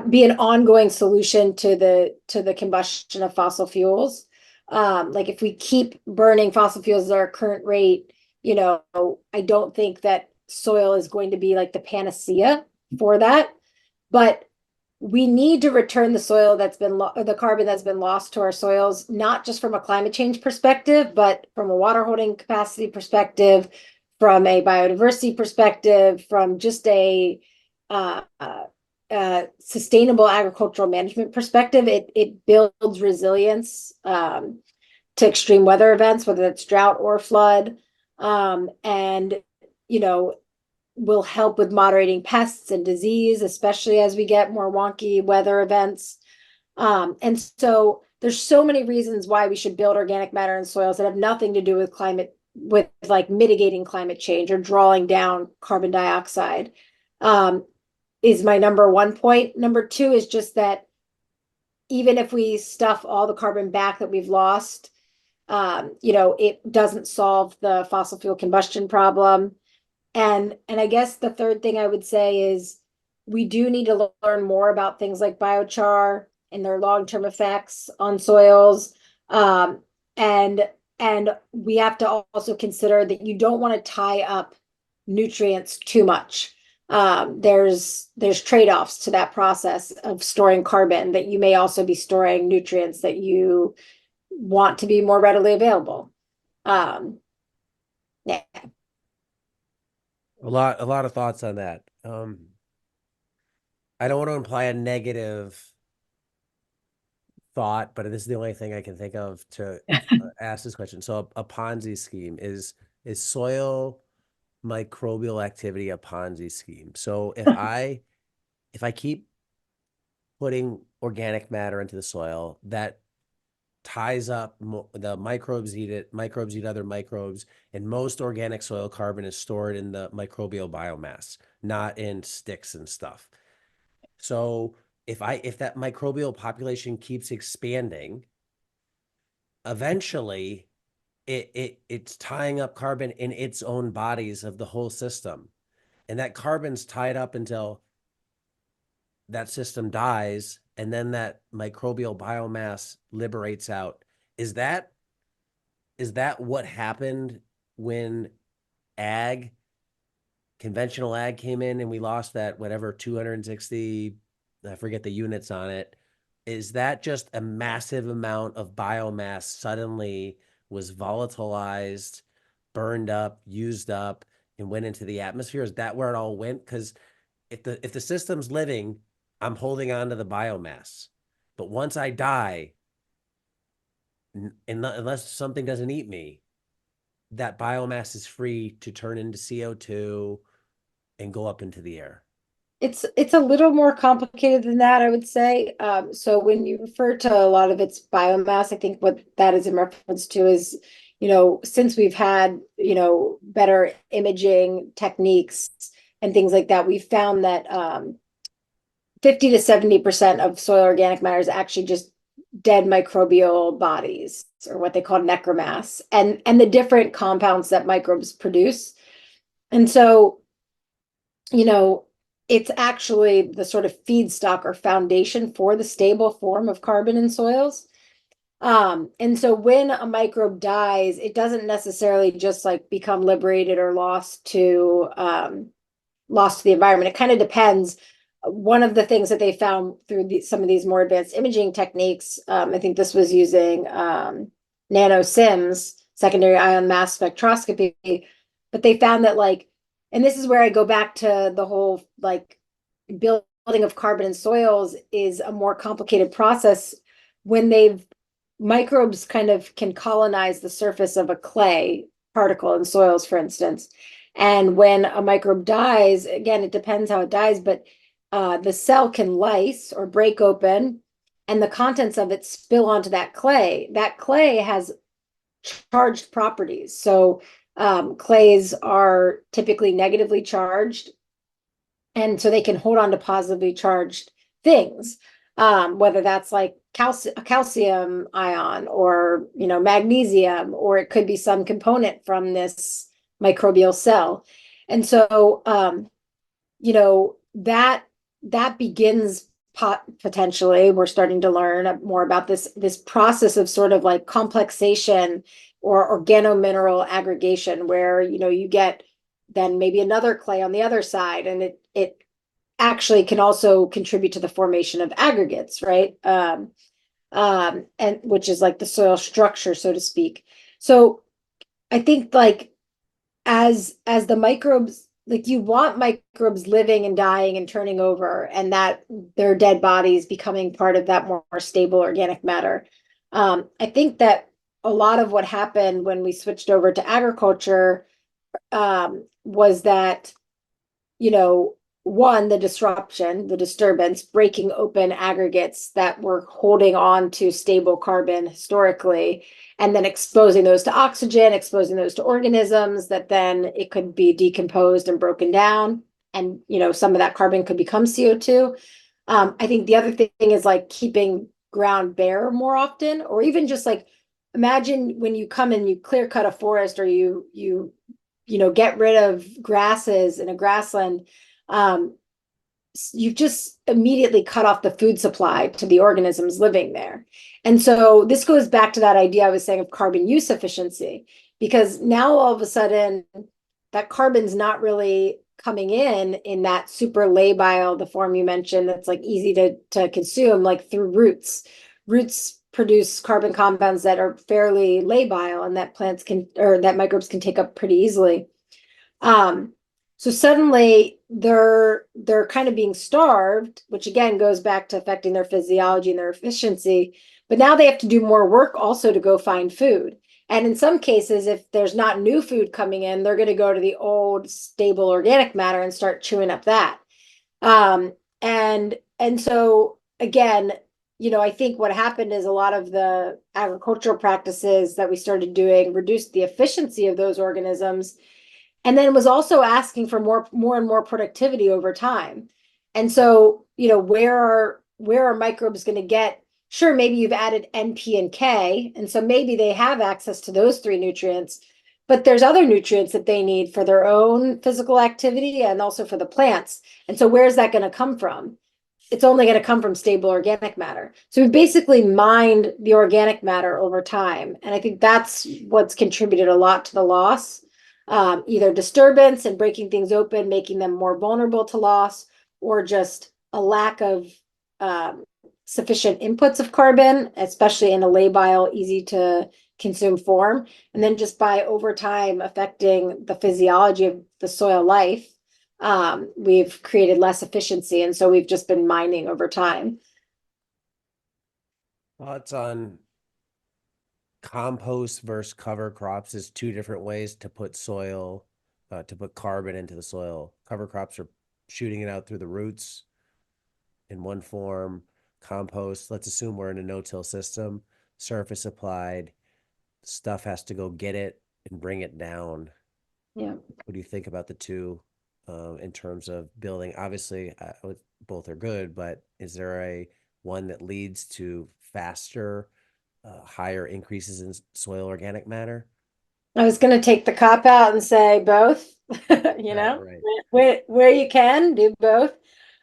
be an ongoing solution to the combustion of fossil fuels. Like, if we keep burning fossil fuels at our current rate, I don't think that soil is going to be like the panacea for that. But we need to return the soil the carbon that's been lost to our soils, not just from a climate change perspective, but from a water holding capacity perspective, from a biodiversity perspective, from just a sustainable agricultural management perspective. It builds resilience to extreme weather events, whether it's drought or flood. And will help with moderating pests and disease, especially as we get more wonky weather events. And so there's so many reasons why we should build organic matter in soils that have nothing to do with climate, with like mitigating climate change or drawing down carbon dioxide. Is my number one point. Number two is just that even if we stuff all the carbon back that we've lost, it doesn't solve the fossil fuel combustion problem. And I guess the third thing I would say is we do need to learn more about things like biochar and their long-term effects on soils. And and we have to also consider that you don't want to tie up nutrients too much. There's trade-offs to that process of storing carbon, that you may also be storing nutrients that you want to be more readily available. Yeah. A lot of thoughts on that. I don't want to imply a negative thought, but this is the only thing I can think of to ask this question. So a Ponzi scheme is soil microbial activity a Ponzi scheme? So if I keep putting organic matter into the soil, that ties up the microbes eat it, microbes eat other microbes, and most organic soil carbon is stored in the microbial biomass, not in sticks and stuff. So if that microbial population keeps expanding, eventually it's tying up carbon in its own bodies of the whole system. And that carbon's tied up until that system dies, and then that microbial biomass liberates out. Is that what happened when ag, conventional ag came in and we lost that whatever 260, I forget the units on it. Is that just a massive amount of biomass suddenly was volatilized, burned up, used up, and went into the atmosphere? Is that where it all went? Because if the system's living, I'm holding on to the biomass. But once I die, unless something doesn't eat me, that biomass is free to turn into CO2 and go up into the air. It's a little more complicated than that, I would say. So when you refer to a lot of its biomass, I think what that is in reference to is, since we've had, better imaging techniques and things like that, we've found that 50 to 70% of soil organic matter is actually just dead microbial bodies, or what they call necromass, and the different compounds that microbes produce. And so, it's actually the sort of feedstock or foundation for the stable form of carbon in soils. And so when a microbe dies, it doesn't necessarily just like become liberated or lost to the environment. It kind of depends. One of the things that they found through some of these more advanced imaging techniques, I think this was using nanosims, secondary ion mass spectroscopy, but they found that and this is where I go back to the whole building of carbon in soils is a more complicated process when microbes kind of can colonize the surface of a clay particle in soils, for instance. And when a microbe dies, again, it depends how it dies, but the cell can lyse or break open, and the contents of it spill onto that clay. That clay has charged properties. So clays are typically negatively charged, and so they can hold on to positively charged things, whether that's like a calcium ion or magnesium, or it could be some component from this microbial cell. And so that begins potentially, we're starting to learn more about this process of sort of like complexation or organomineral aggregation, where you get then maybe another clay on the other side, and it actually can also contribute to the formation of aggregates, right? And which is like the soil structure, so to speak. So I think as the microbes, you want microbes living and dying and turning over, and that their dead bodies becoming part of that more stable organic matter. I think that a lot of what happened when we switched over to agriculture was that one, the disruption, the disturbance, breaking open aggregates that were holding on to stable carbon historically, and then exposing those to oxygen, exposing those to organisms that then it could be decomposed and broken down. And, some of that carbon could become CO2. I think the other thing is like keeping ground bare more often, or even just like imagine when you come and you clear cut a forest, or you get rid of grasses in a grassland. um, you've just immediately cut off the food supply to the organisms living there. And so this goes back to that idea I was saying of carbon use efficiency, because now all of a sudden that carbon's not really coming in that super labile, the form you mentioned, that's like easy to consume, like through roots. Roots produce carbon compounds that are fairly labile and that plants can, or that microbes can take up pretty easily. So suddenly they're kind of being starved, which again goes back to affecting their physiology and their efficiency. But now they have to do more work also to go find food. And in some cases, if there's not new food coming in, they're going to go to the old stable organic matter and start chewing up that. And so again, I think what happened is a lot of the agricultural practices that we started doing reduced the efficiency of those organisms, and then was also asking for more and more productivity over time. And so, where are microbes going to get? Sure, maybe you've added N, P, and K, and so maybe they have access to those three nutrients, but there's other nutrients that they need for their own physical activity and also for the plants. And so where's that going to come from? It's only going to come from stable organic matter. So we've basically mined the organic matter over time. And I think that's what's contributed a lot to the loss. Either disturbance and breaking things open, making them more vulnerable to loss, or just a lack of sufficient inputs of carbon, especially in a labile, easy to consume form. And then just by over time affecting the physiology of the soil life, we've created less efficiency. And so we've just been mining over time. Thoughts on compost versus cover crops is two different ways to put to put carbon into the soil. Cover crops are shooting it out through the roots in one form. Compost, let's assume we're in a no-till system, surface applied, stuff has to go get it and bring it down. Yeah. What do you think about the two in terms of building? Obviously, both are good, but is there a one that leads to faster, higher increases in soil organic matter? I was going to take the cop out and say both, Right. where you can do both.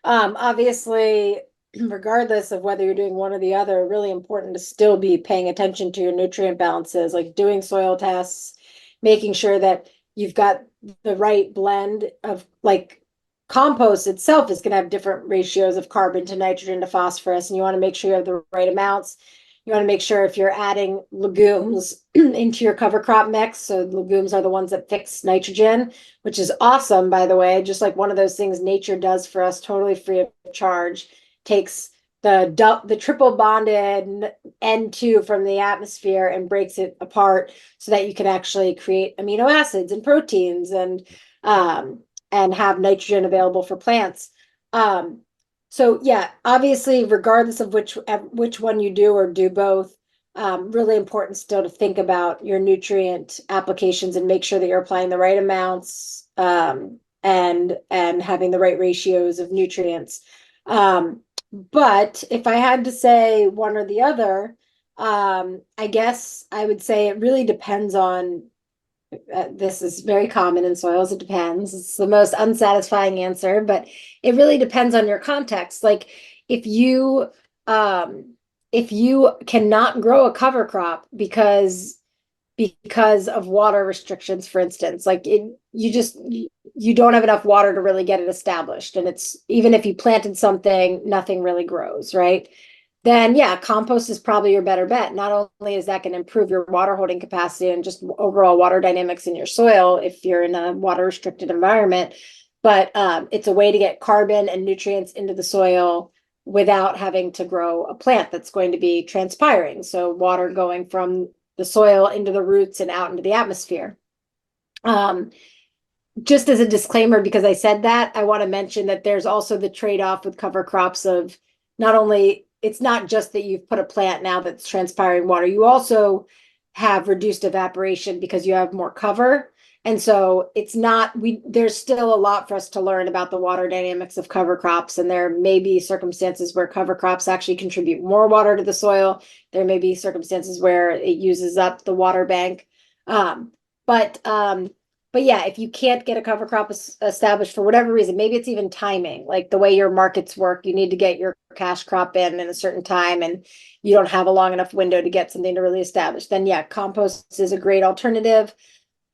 Obviously, regardless of whether you're doing one or the other, really important to still be paying attention to your nutrient balances, like doing soil tests, making sure that you've got the right blend of, like, compost itself is going to have different ratios of carbon to nitrogen to phosphorus, and you want to make sure you have the right amounts. You want to make sure if you're adding legumes into your cover crop mix, so legumes are the ones that fix nitrogen, which is awesome, by the way, just like one of those things nature does for us totally free of charge. Takes the triple bonded N2 from the atmosphere and breaks it apart so that you can actually create amino acids and proteins and have nitrogen available for plants. So yeah, obviously, regardless of which one you do or do both, really important still to think about your nutrient applications and make sure that you're applying the right amounts, and having the right ratios of nutrients. But if I had to say one or the other, I guess I would say it really depends on. This is very common in soils. It depends. It's the most unsatisfying answer, but it really depends on your context. Like if you um, if you cannot grow a cover crop because of water restrictions, for instance, like you don't have enough water to really get it established, and it's even if you planted something, nothing really grows, right? Then yeah, compost is probably your better bet. Not only is that going to improve your water holding capacity and just overall water dynamics in your soil if you're in a water restricted environment, but it's a way to get carbon and nutrients into the soil without having to grow a plant that's going to be transpiring. So water going from the soil into the roots and out into the atmosphere. just as a disclaimer, because I said that, I want to mention that there's also the trade-off with cover crops of not only, it's not just that you've put a plant now that's transpiring water, you also have reduced evaporation because you have more cover. And so it's not, there's still a lot for us to learn about the water dynamics of cover crops. And there may be circumstances where cover crops actually contribute more water to the soil. There may be circumstances where it uses up the water bank. Um, but but yeah, if you can't get a cover crop established for whatever reason, maybe it's even timing, like the way your markets work, you need to get your cash crop in a certain time and you don't have a long enough window to get something to really establish, then yeah, compost is a great alternative.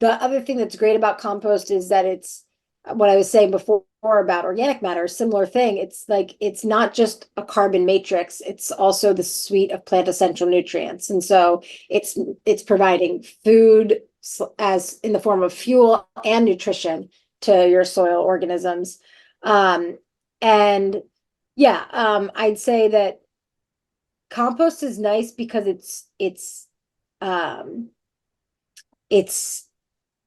The other thing that's great about compost is that it's what I was saying before about organic matter, similar thing. It's like, it's not just a carbon matrix, it's also the suite of plant essential nutrients. And so it's providing food as in the form of fuel and nutrition to your soil organisms. And yeah, I'd say that compost is nice because um, it's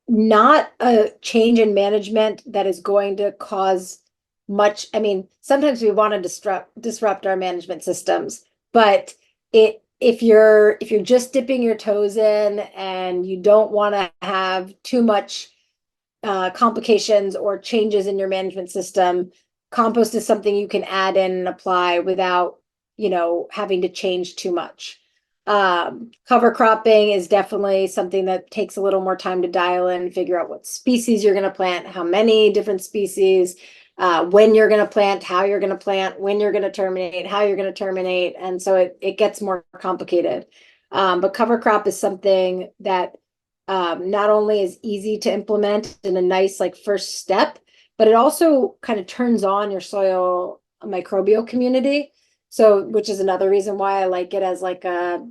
not a change in management that is going to cause much. I mean, sometimes we want to disrupt our management systems, but if you're just dipping your toes in and you don't want to have too much complications or changes in your management system, compost is something you can add in and apply without, having to change too much. Cover cropping is definitely something that takes a little more time to dial in, figure out what species you're going to plant, how many different species, when you're going to plant, how you're going to plant, when you're going to terminate, how you're going to terminate. And so it gets more complicated. But cover crop is something that not only is easy to implement in a nice like first step, but it also kind of turns on your soil microbial community. So, which is another reason why I like it as like a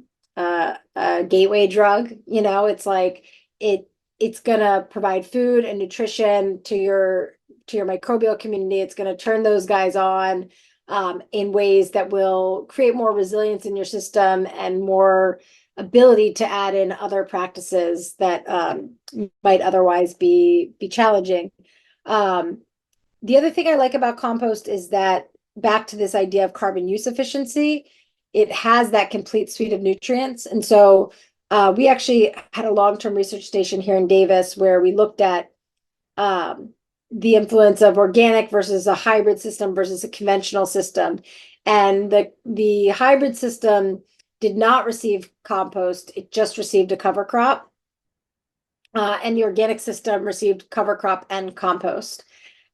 gateway drug. It's like it's gonna provide food and nutrition to your microbial community. It's gonna turn those guys on in ways that will create more resilience in your system and more ability to add in other practices that might otherwise be challenging. The other thing I like about compost is that, back to this idea of carbon use efficiency, it has that complete suite of nutrients. And so we actually had a long-term research station here in Davis where we looked at the influence of organic versus a hybrid system versus a conventional system. And the hybrid system did not receive compost, it just received a cover crop. And the organic system received cover crop and compost.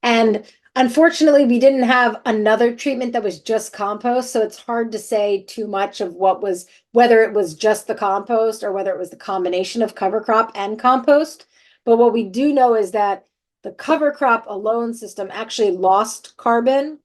And unfortunately, we didn't have another treatment that was just compost, so it's hard to say too much of whether it was just the compost or whether it was the combination of cover crop and compost. But what we do know is that the cover crop alone system actually lost carbon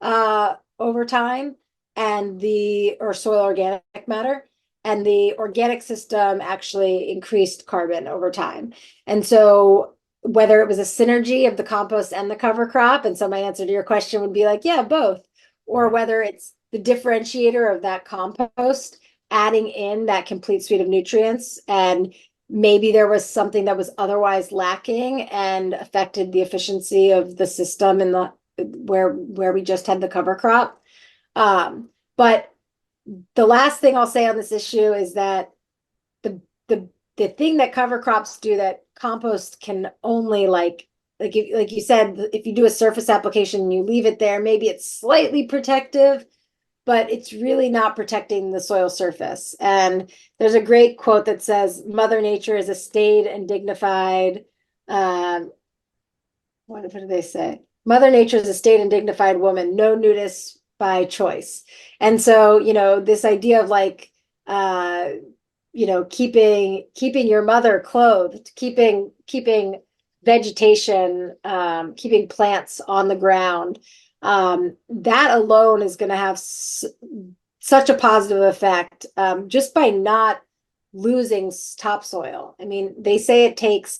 over time, or soil organic matter, and the organic system actually increased carbon over time. And so whether it was a synergy of the compost and the cover crop, and so my answer to your question would be like, yeah, both, or whether it's the differentiator of that compost adding in that complete suite of nutrients, and maybe there was something that was otherwise lacking and affected the efficiency of the system in the where we just had the cover crop. But the last thing I'll say on this issue is that the thing that cover crops do that compost can only like you said, if you do a surface application and you leave it there, maybe it's slightly protective, but it's really not protecting the soil surface. And there's a great quote that says, Mother Nature is a staid and dignified, what do they say? Mother Nature is a staid and dignified woman, no nudists by choice. And so, this idea of like, keeping your mother clothed, keeping vegetation, keeping plants on the ground, that alone is going to have such a positive effect, just by not losing topsoil. I mean, they say it takes,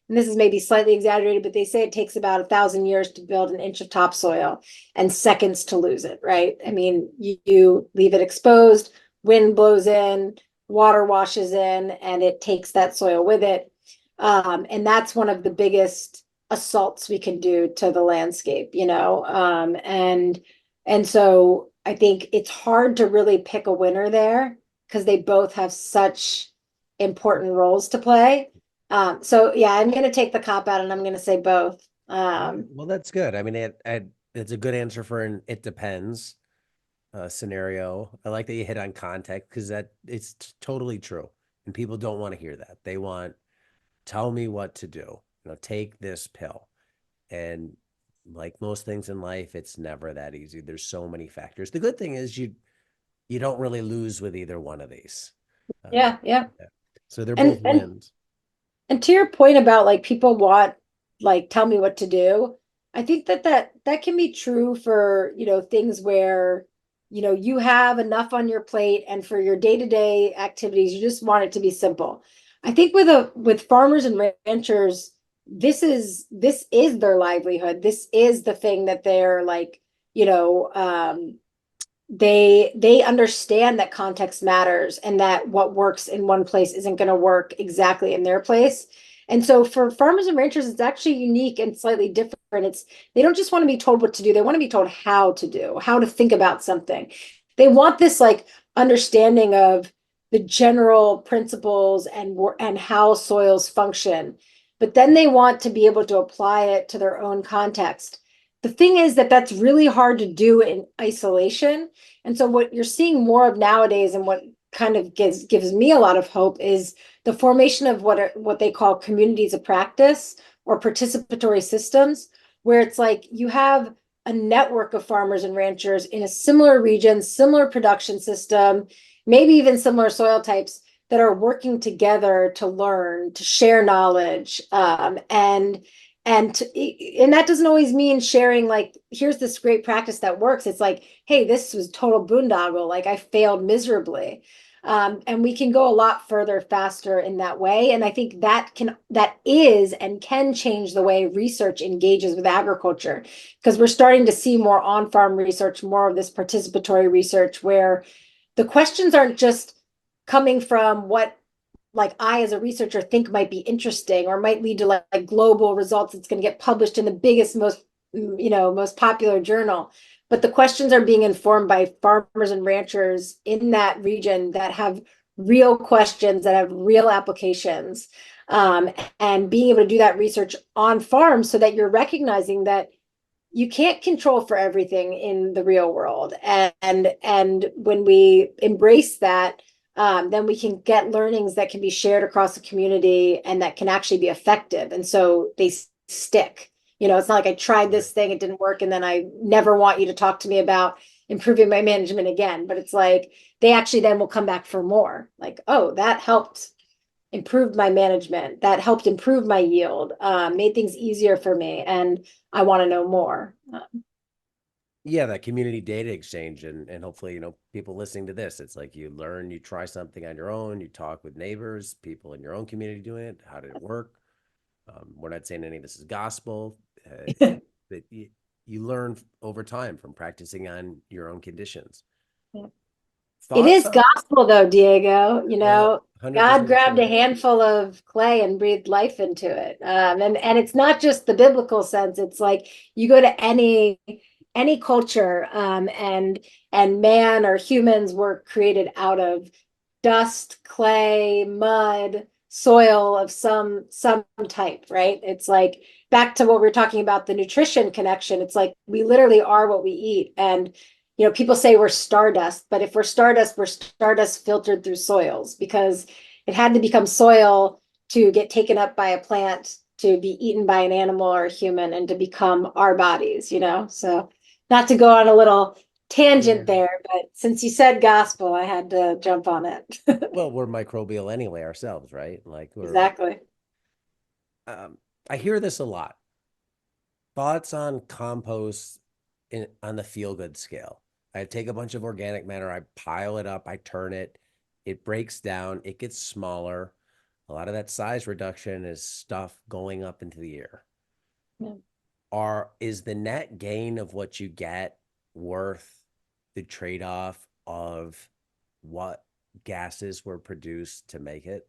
and this is maybe slightly exaggerated, but they say it takes about 1,000 years to build an inch of topsoil and seconds to lose it, right? I mean, you leave it exposed, wind blows in, water washes in, and it takes that soil with it. And that's one of the biggest assaults we can do to the landscape, you know? And so I think it's hard to really pick a winner there because they both have such important roles to play. So yeah, I'm gonna take the cop out and I'm gonna say both. Well, that's good. I mean, it's a good answer for an it depends scenario. I like that you hit on context because that it's totally true. And people don't want to hear that. They want, tell me what to do. Take this pill. And like most things in life, it's never that easy. There's so many factors. The good thing is you don't really lose with either one of these. Yeah, yeah. Yeah. So they're both And wins. And to your point about like people want like tell me what to do, I think that can be true for, things where, you have enough on your plate and for your day-to-day activities, you just want it to be simple. I think with farmers and ranchers, this is their livelihood. This is the thing that they're like, you know, they understand that context matters and that what works in one place isn't going to work exactly in their place. And so for farmers and ranchers, it's actually unique and slightly different. It's they don't just want to be told what to do, they want to be told how to do, how to think about something. They want this like understanding of the general principles and how soils function. But then they want to be able to apply it to their own context. The thing is that that's really hard to do in isolation. And so what you're seeing more of nowadays and what kind of gives me a lot of hope is the formation of what they call communities of practice or participatory systems, where it's like you have a network of farmers and ranchers in a similar region, similar production system, maybe even similar soil types that are working together to learn, to share knowledge, and that doesn't always mean sharing like here's this great practice that works. It's like, hey, this was total boondoggle, like I failed miserably. And we can go a lot further faster in that way, and I think that is and can change the way research engages with agriculture, because we're starting to see more on-farm research, more of this participatory research where the questions aren't just coming from what like I as a researcher think might be interesting or might lead to like global results that's going to get published in the biggest most popular journal, but the questions are being informed by farmers and ranchers in that region that have real questions that have real applications, and being able to do that research on farm so that you're recognizing that you can't control for everything in the real world. And when we embrace that, then we can get learnings that can be shared across the community and that can actually be effective. And so they stick. It's not like I tried Right. this thing, it didn't work, and then I never want you to talk to me about improving my management again. But it's like they actually then will come back for more. Like, oh, that helped improved my management, that helped improve my yield, made things easier for me, and I want to know more. Yeah, that community data exchange and hopefully, people listening to this, it's like you learn, you try something on your own, you talk with neighbors, people in your own community doing it. How did it work? We're not saying any of this is gospel. That you learn over time from practicing on your own conditions. It Thoughts is on, gospel though, Diego. well, God 100% grabbed a true. handful of clay and breathed life into it. And it's not just the biblical sense. It's like you go to any culture, and man or humans were created out of dust, clay, mud, soil of some type, right? It's like back to what we were talking about, the nutrition connection. It's like we literally are what we eat. And people say we're stardust, but if we're stardust filtered through soils because it had to become soil to get taken up by a plant, to be eaten by an animal or a human, and to become our bodies. So not to go on a little Yeah. tangent there, but since you said gospel, I had to jump on it. Well, we're microbial anyway ourselves, right? Like Exactly. um, I hear this a lot. Thoughts on compost on the feel good scale. I take a bunch of organic matter, I pile it up, I turn it, it breaks down, it gets smaller. A lot of that size reduction is stuff going up into the air. Yeah. Is the net gain of what you get worth the trade-off of what gases were produced to make it?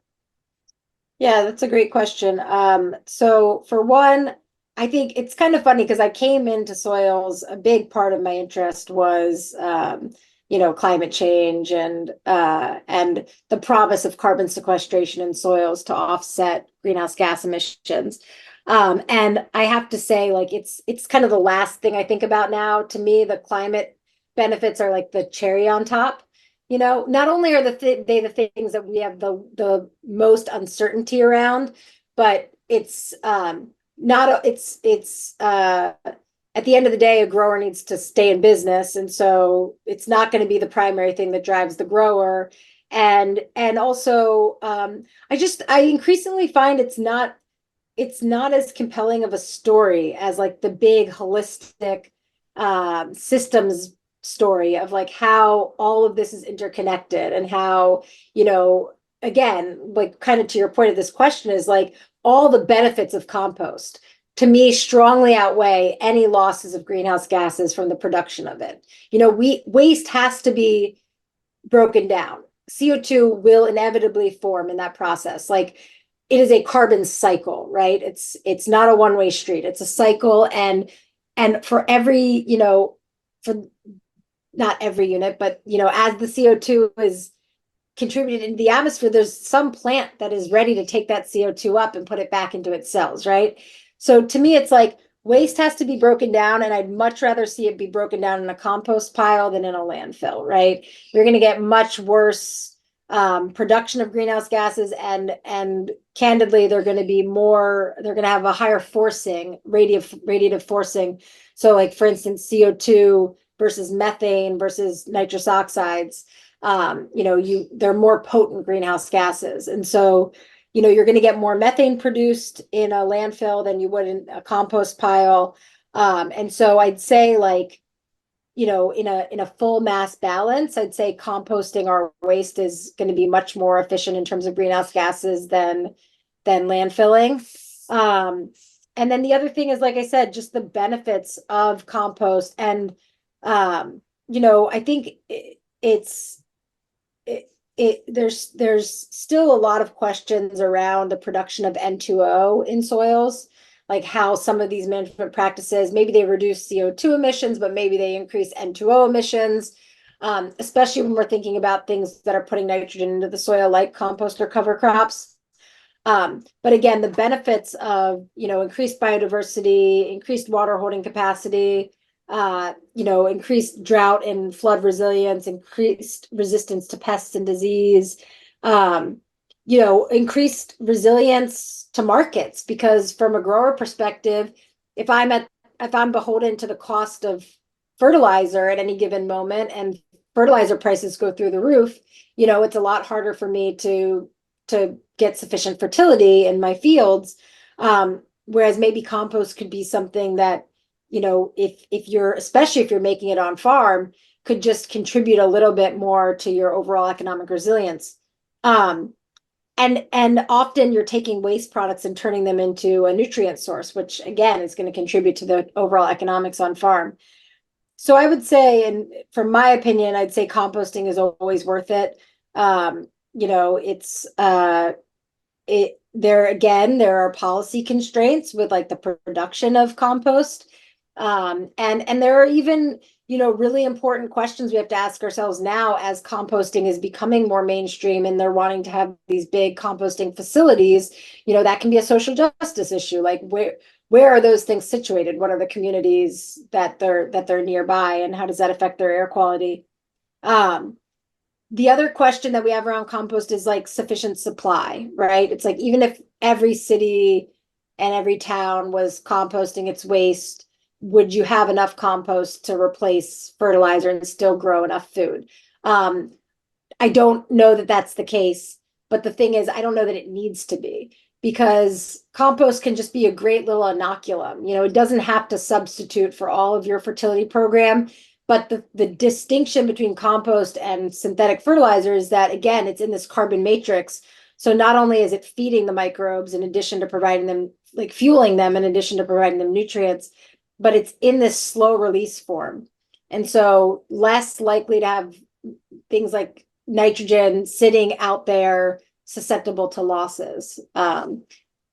Yeah, that's a great question. So for one, I think it's kind of funny because I came into soils, a big part of my interest was climate change and the promise of carbon sequestration in soils to offset greenhouse gas emissions. And I have to say, like it's kind of the last thing I think about now. To me, the climate benefits are like the cherry on top. Not only are they the things that we have the most uncertainty around, but it's not a, it's at the end of the day, a grower needs to stay in business, and so it's not going to be the primary thing that drives the grower. And also, I increasingly find it's not as compelling of a story as like the big holistic systems story of like how all of this is interconnected and how, again, like kind of to your point of this question is like all the benefits of compost to me strongly outweigh any losses of greenhouse gases from the production of it. Waste has to be broken down. CO2 will inevitably form in that process. Like it is a carbon cycle, right? It's not a one-way street. It's a cycle, and for every, for not every unit, but as the CO2 is contributed into the atmosphere, there's some plant that is ready to take that CO2 up and put it back into its cells, right? So to me, it's like waste has to be broken down, and I'd much rather see it be broken down in a compost pile than in a landfill, right? You're going to get much worse production of greenhouse gases, and candidly, they're going to have a higher forcing, radiative forcing. So like, for instance, CO2 versus methane versus nitrous oxides, they're more potent greenhouse gases. And so, you're going to get more methane produced in a landfill than you would in a compost pile. And so I'd say like, in a full mass balance, I'd say composting our waste is going to be much more efficient in terms of greenhouse gases than landfilling. And then the other thing is, like I said, just the benefits of compost. And I think there's still a lot of questions around the production of N2O in soils, like how some of these management practices, maybe they reduce CO2 emissions, but maybe they increase N2O emissions, especially when we're thinking about things that are putting nitrogen into the soil, like compost or cover crops. But again, the benefits of, increased biodiversity, increased water holding capacity, increased drought and flood resilience, increased resistance to pests and disease, increased resilience to markets, because from a grower perspective, if I'm beholden to the cost of fertilizer at any given moment and fertilizer prices go through the roof, it's a lot harder for me to get sufficient fertility in my fields. Whereas maybe compost could be something that, especially if you're making it on farm, could just contribute a little bit more to your overall economic resilience. And often you're taking waste products and turning them into a nutrient source, which again is going to contribute to the overall economics on farm. So I would say, and from my opinion, I'd say composting is always worth it. There are policy constraints with like the production of compost. And there are even, really important questions we have to ask ourselves now as composting is becoming more mainstream and they're wanting to have these big composting facilities. That can be a social justice issue. Like where are those things situated? What are the communities that they're nearby, and how does that affect their air quality? The other question that we have around compost is like sufficient supply, right? It's like, even if every city and every town was composting its waste, would you have enough compost to replace fertilizer and still grow enough food? I don't know that that's the case, but the thing is, I don't know that it needs to be, because compost can just be a great little inoculum. It doesn't have to substitute for all of your fertility program. But the distinction between compost and synthetic fertilizer is that, again, it's in this carbon matrix. So not only is it feeding the microbes in addition to providing them, like fueling them in addition to providing them nutrients, but it's in this slow release form. And so less likely to have things like nitrogen sitting out there susceptible to losses.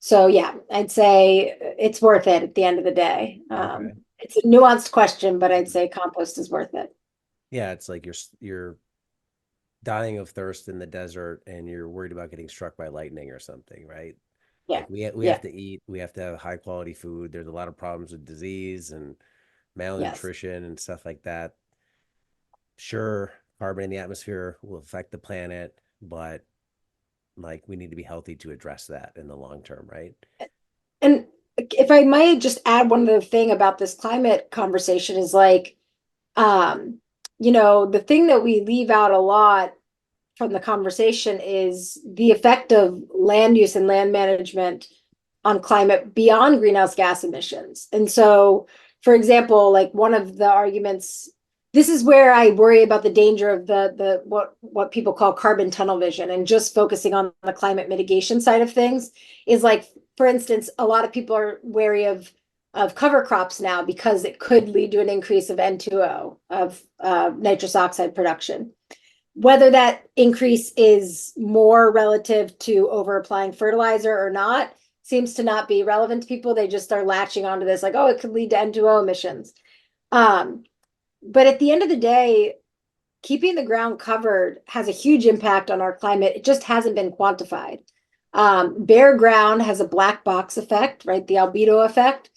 So yeah, I'd say it's worth it at the end of the day. Okay. It's a nuanced question, but I'd say compost is worth it. Yeah, it's like you're dying of thirst in the desert and you're worried about getting struck by lightning or something, right? Yeah, Like we yeah, have to eat, we have to have high quality food. There's a lot of problems with disease and yes. malnutrition and stuff like that. Sure, carbon in the atmosphere will affect the planet, but like we need to be healthy to address that in the long term, right? And if I might just add one other thing about this climate conversation is like, um, the thing that we leave out a lot from the conversation is the effect of land use and land management on climate beyond greenhouse gas emissions. And so, for example, like one of the arguments, this is where I worry about the danger of the what people call carbon tunnel vision and just focusing on the climate mitigation side of things is like, for instance, a lot of people are wary of cover crops now because it could lead to an increase of N2O, of nitrous oxide production. Whether that increase is more relative to over applying fertilizer or not seems to not be relevant to people. They just are latching onto this, like, oh, it could lead to N2O emissions. Um, but at the end of the day, keeping the ground covered has a huge impact on our climate. It just hasn't been quantified. Bare ground has a black box effect, right? The albedo effect.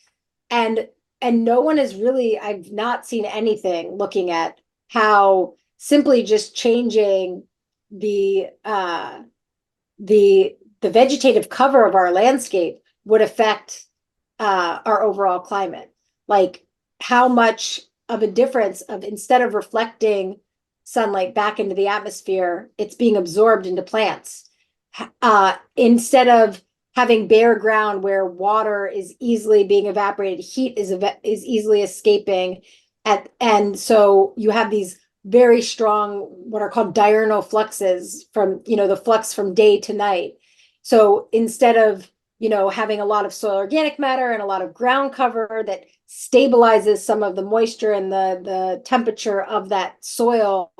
And no one is really, I've not seen anything looking at how simply just changing the the vegetative cover of our landscape would affect our overall climate. Like how much of a difference of, instead of reflecting sunlight back into the atmosphere, it's being absorbed into plants. Instead of having bare ground where water is easily being evaporated, heat is easily escaping, and so you have these very strong what are called diurnal fluxes from the flux from day to night. So instead of having a lot of soil organic matter and a lot of ground cover that stabilizes some of the moisture and the temperature of that soil,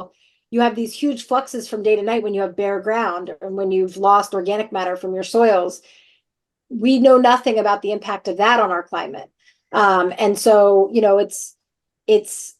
you have these huge fluxes from day to night when you have bare ground and when you've lost organic matter from your soils. We know nothing about the impact of that on our climate. And so, it's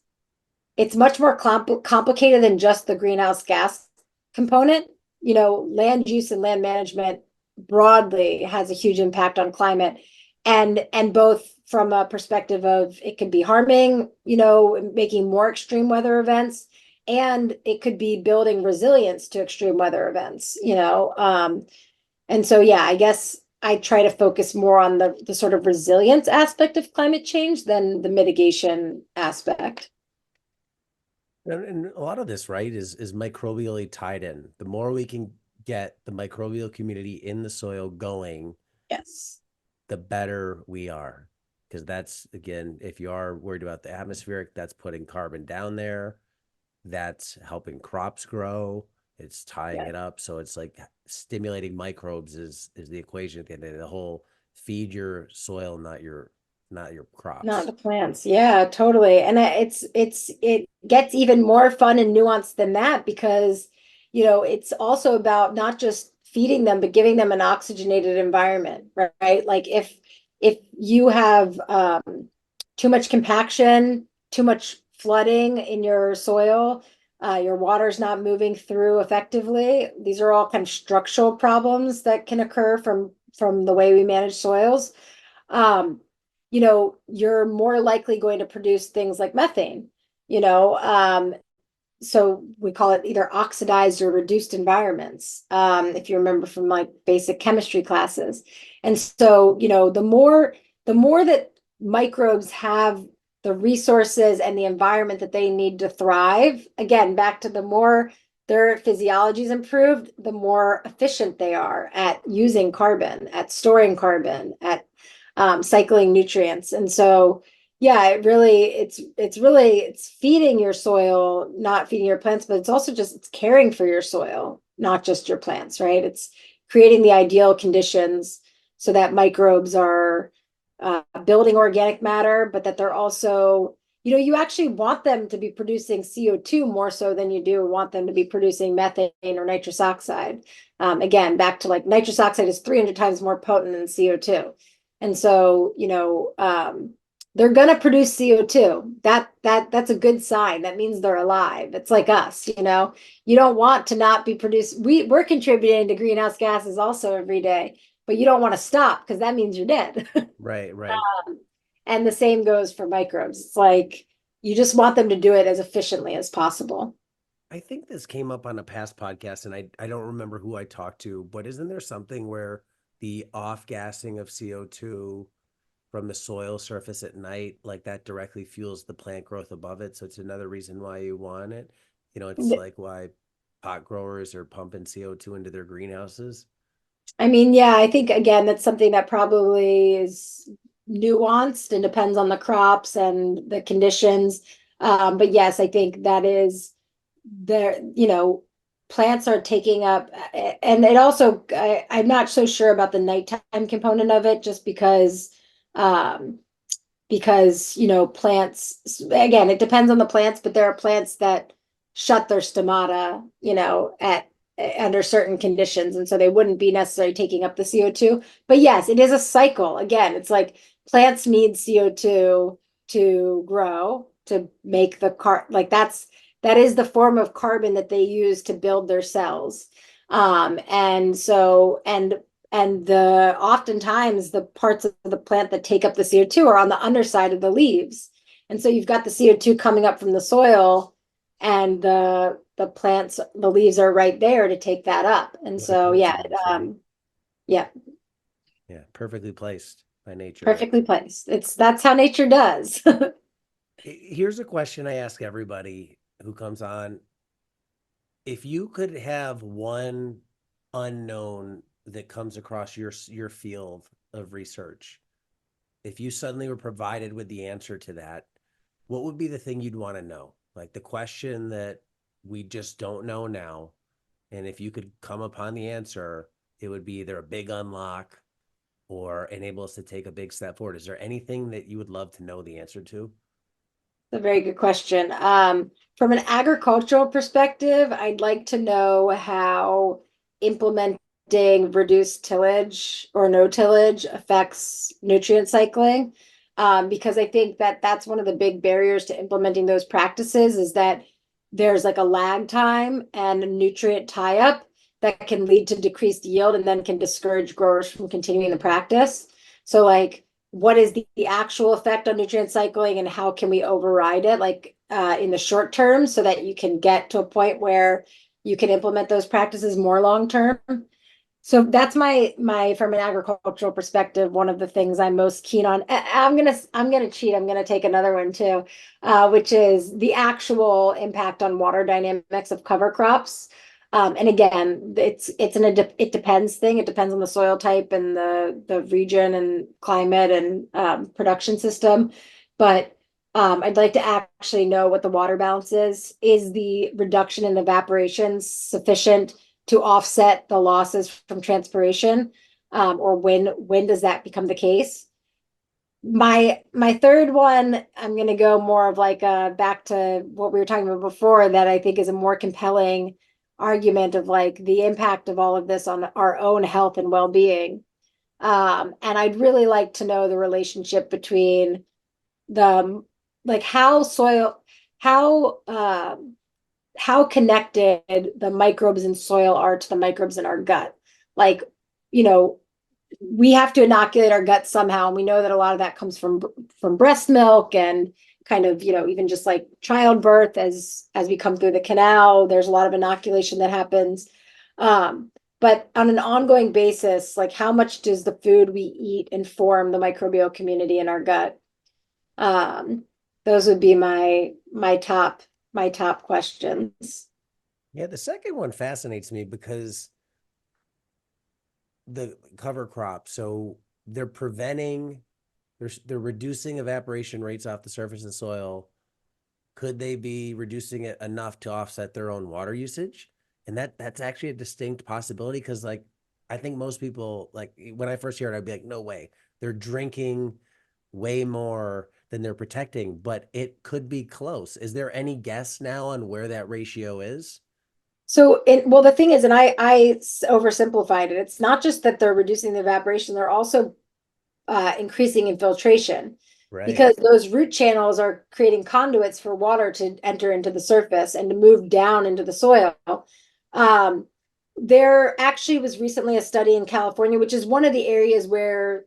it's much more complicated than just the greenhouse gas component. Land use and land management broadly has a huge impact on climate, and both from a perspective of it could be harming, making more extreme weather events, and it could be building resilience to extreme weather events. And so, yeah, I guess I try to focus more on the sort of resilience aspect of climate change than the mitigation aspect. And a lot of this, right, is microbially tied in. The more we can get the microbial community in the soil going, Yes. the better we are. Because that's, again, if you are worried about the atmospheric, that's putting carbon down there. That's helping crops grow. It's tying Yeah. it up. So it's like stimulating microbes is the equation. And the whole feed your soil, not your Not crops. the plants. Yeah, totally. And it gets even more fun and nuanced than that because, it's also about not just feeding them, but giving them an oxygenated environment, right? Like if you have too much compaction, too much flooding in your soil, your water's not moving through effectively. These are all kind of structural problems that can occur from the way we manage soils. um, you're more likely going to produce things like methane, you know. So we call it either oxidized or reduced environments, if you remember from like basic chemistry classes. And so, the more that microbes have the resources and the environment that they need to thrive, again, back to the more their physiology is improved, the more efficient they are at using carbon, at storing carbon, at cycling nutrients. And so, yeah, it's feeding your soil, not feeding your plants, but it's also just it's caring for your soil, not just your plants, right? It's creating the ideal conditions so that microbes are building organic matter, but that they're also, you actually want them to be producing CO2 more so than you do want them to be producing methane or nitrous oxide. Again, back to like nitrous oxide is 300 times more potent than CO2. And so, they're going to produce CO2. That's a good sign. That means they're alive. It's like us, you don't want to not be produced. We're contributing to greenhouse gases also every day, but you don't want to stop because that means you're dead. Right, right. And the same goes for microbes. It's like you just want them to do it as efficiently as possible. I think this came up on a past podcast, and I don't remember who I talked to, but isn't there something where the off gassing of CO2 from the soil surface at night, like that directly fuels the plant growth above it? So it's another reason why you want it. It's like why pot growers are pumping CO2 into their greenhouses. I mean, yeah, I think again, that's something that probably is nuanced and depends on the crops and the conditions. But yes, I think that is there, plants are taking up, and it also, I'm not so sure about the nighttime component of it, just um, because plants, again, it depends on the plants, but there are plants that shut their stomata at under certain conditions, and so they wouldn't be necessarily taking up the CO2. But yes, it is a cycle. Again, it's like plants need CO2 to grow, to make the like that is the form of carbon that they use to build their cells. And so and the oftentimes the parts of the plant that take up the CO2 are on the underside of the leaves. And so you've got the CO2 coming up from the soil, and the leaves are right there to take that up. And What a so yeah, coincidence, right? yeah, Yeah, perfectly placed by nature there. perfectly placed. That's how nature does. Here's a question I ask everybody who comes on. If you could have one unknown that comes across your field of research, if you suddenly were provided with the answer to that, what would be the thing you'd want to know? Like the question that we just don't know now. And if you could come upon the answer, it would be either a big unlock or enable us to take a big step forward. Is there anything that you would love to know the answer to? A very good question. From an agricultural perspective, I'd like to know how implementing reduced tillage or no tillage affects nutrient cycling. Because I think that that's one of the big barriers to implementing those practices is that there's like a lag time and a nutrient tie up that can lead to decreased yield and then can discourage growers from continuing the practice. So like what is the actual effect on nutrient cycling and how can we override it like in the short term so that you can get to a point where you can implement those practices more long term. So that's my from an agricultural perspective, one of the things I'm most keen on. I'm gonna cheat. I'm gonna take another one too, which is the actual impact on water dynamics of cover crops. And again, it depends thing. It depends on the soil type and the region and climate and production system. But I'd like to actually know what the water balance is. Is the reduction in evaporation sufficient to offset the losses from transpiration, or when does that become the case? My third one, I'm going to go more of like back to what we were talking about before, that I think is a more compelling argument of like the impact of all of this on our own health and well-being. And I'd really like to know the relationship between the like how how connected the microbes in soil are to the microbes in our gut. Like, you know, we have to inoculate our gut somehow, and we know that a lot of that comes from breast milk and kind of, even just like childbirth as we come through the canal. There's a lot of inoculation that happens. But on an ongoing basis, like how much does the food we eat inform the microbial community in our gut? Um, those would be my top questions. Yeah, the second one fascinates me because the cover crop. So they're preventing, they're reducing evaporation rates off the surface of the soil. Could they be reducing it enough to offset their own water usage? And that's actually a distinct possibility because like I think most people like when I first hear it, I'd be like, no way. They're drinking way more. than they're protecting, but it could be close. Is there any guess now on where that ratio is? So well, the thing is, and oversimplified it. It's not just that they're reducing the evaporation, they're also increasing infiltration Right. because those root channels are creating conduits for water to enter into the surface and to move down into the soil. Um, there actually was recently a study in California, which is one of the areas where,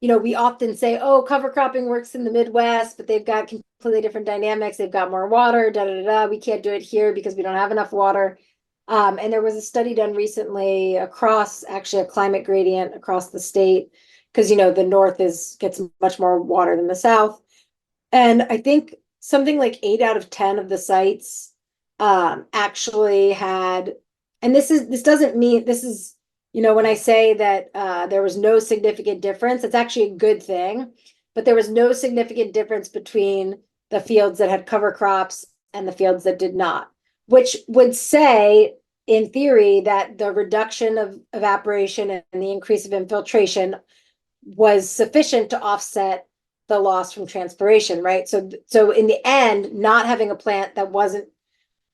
we often say, oh, cover cropping works in the Midwest, but they've got completely different dynamics. They've got more water, da da da. We can't do it here because we don't have enough water. And there was a study done recently across actually a climate gradient across the state because the north gets much more water than the south. And I think something like 8 out of 10 of the sites actually had, and this doesn't mean this is, when I say that there was no significant difference, it's actually a good thing, but there was no significant difference between the fields that had cover crops and the fields that did not, which would say, in theory, that the reduction of evaporation and the increase of infiltration was sufficient to offset the loss from transpiration, right? So in the end, not having a plant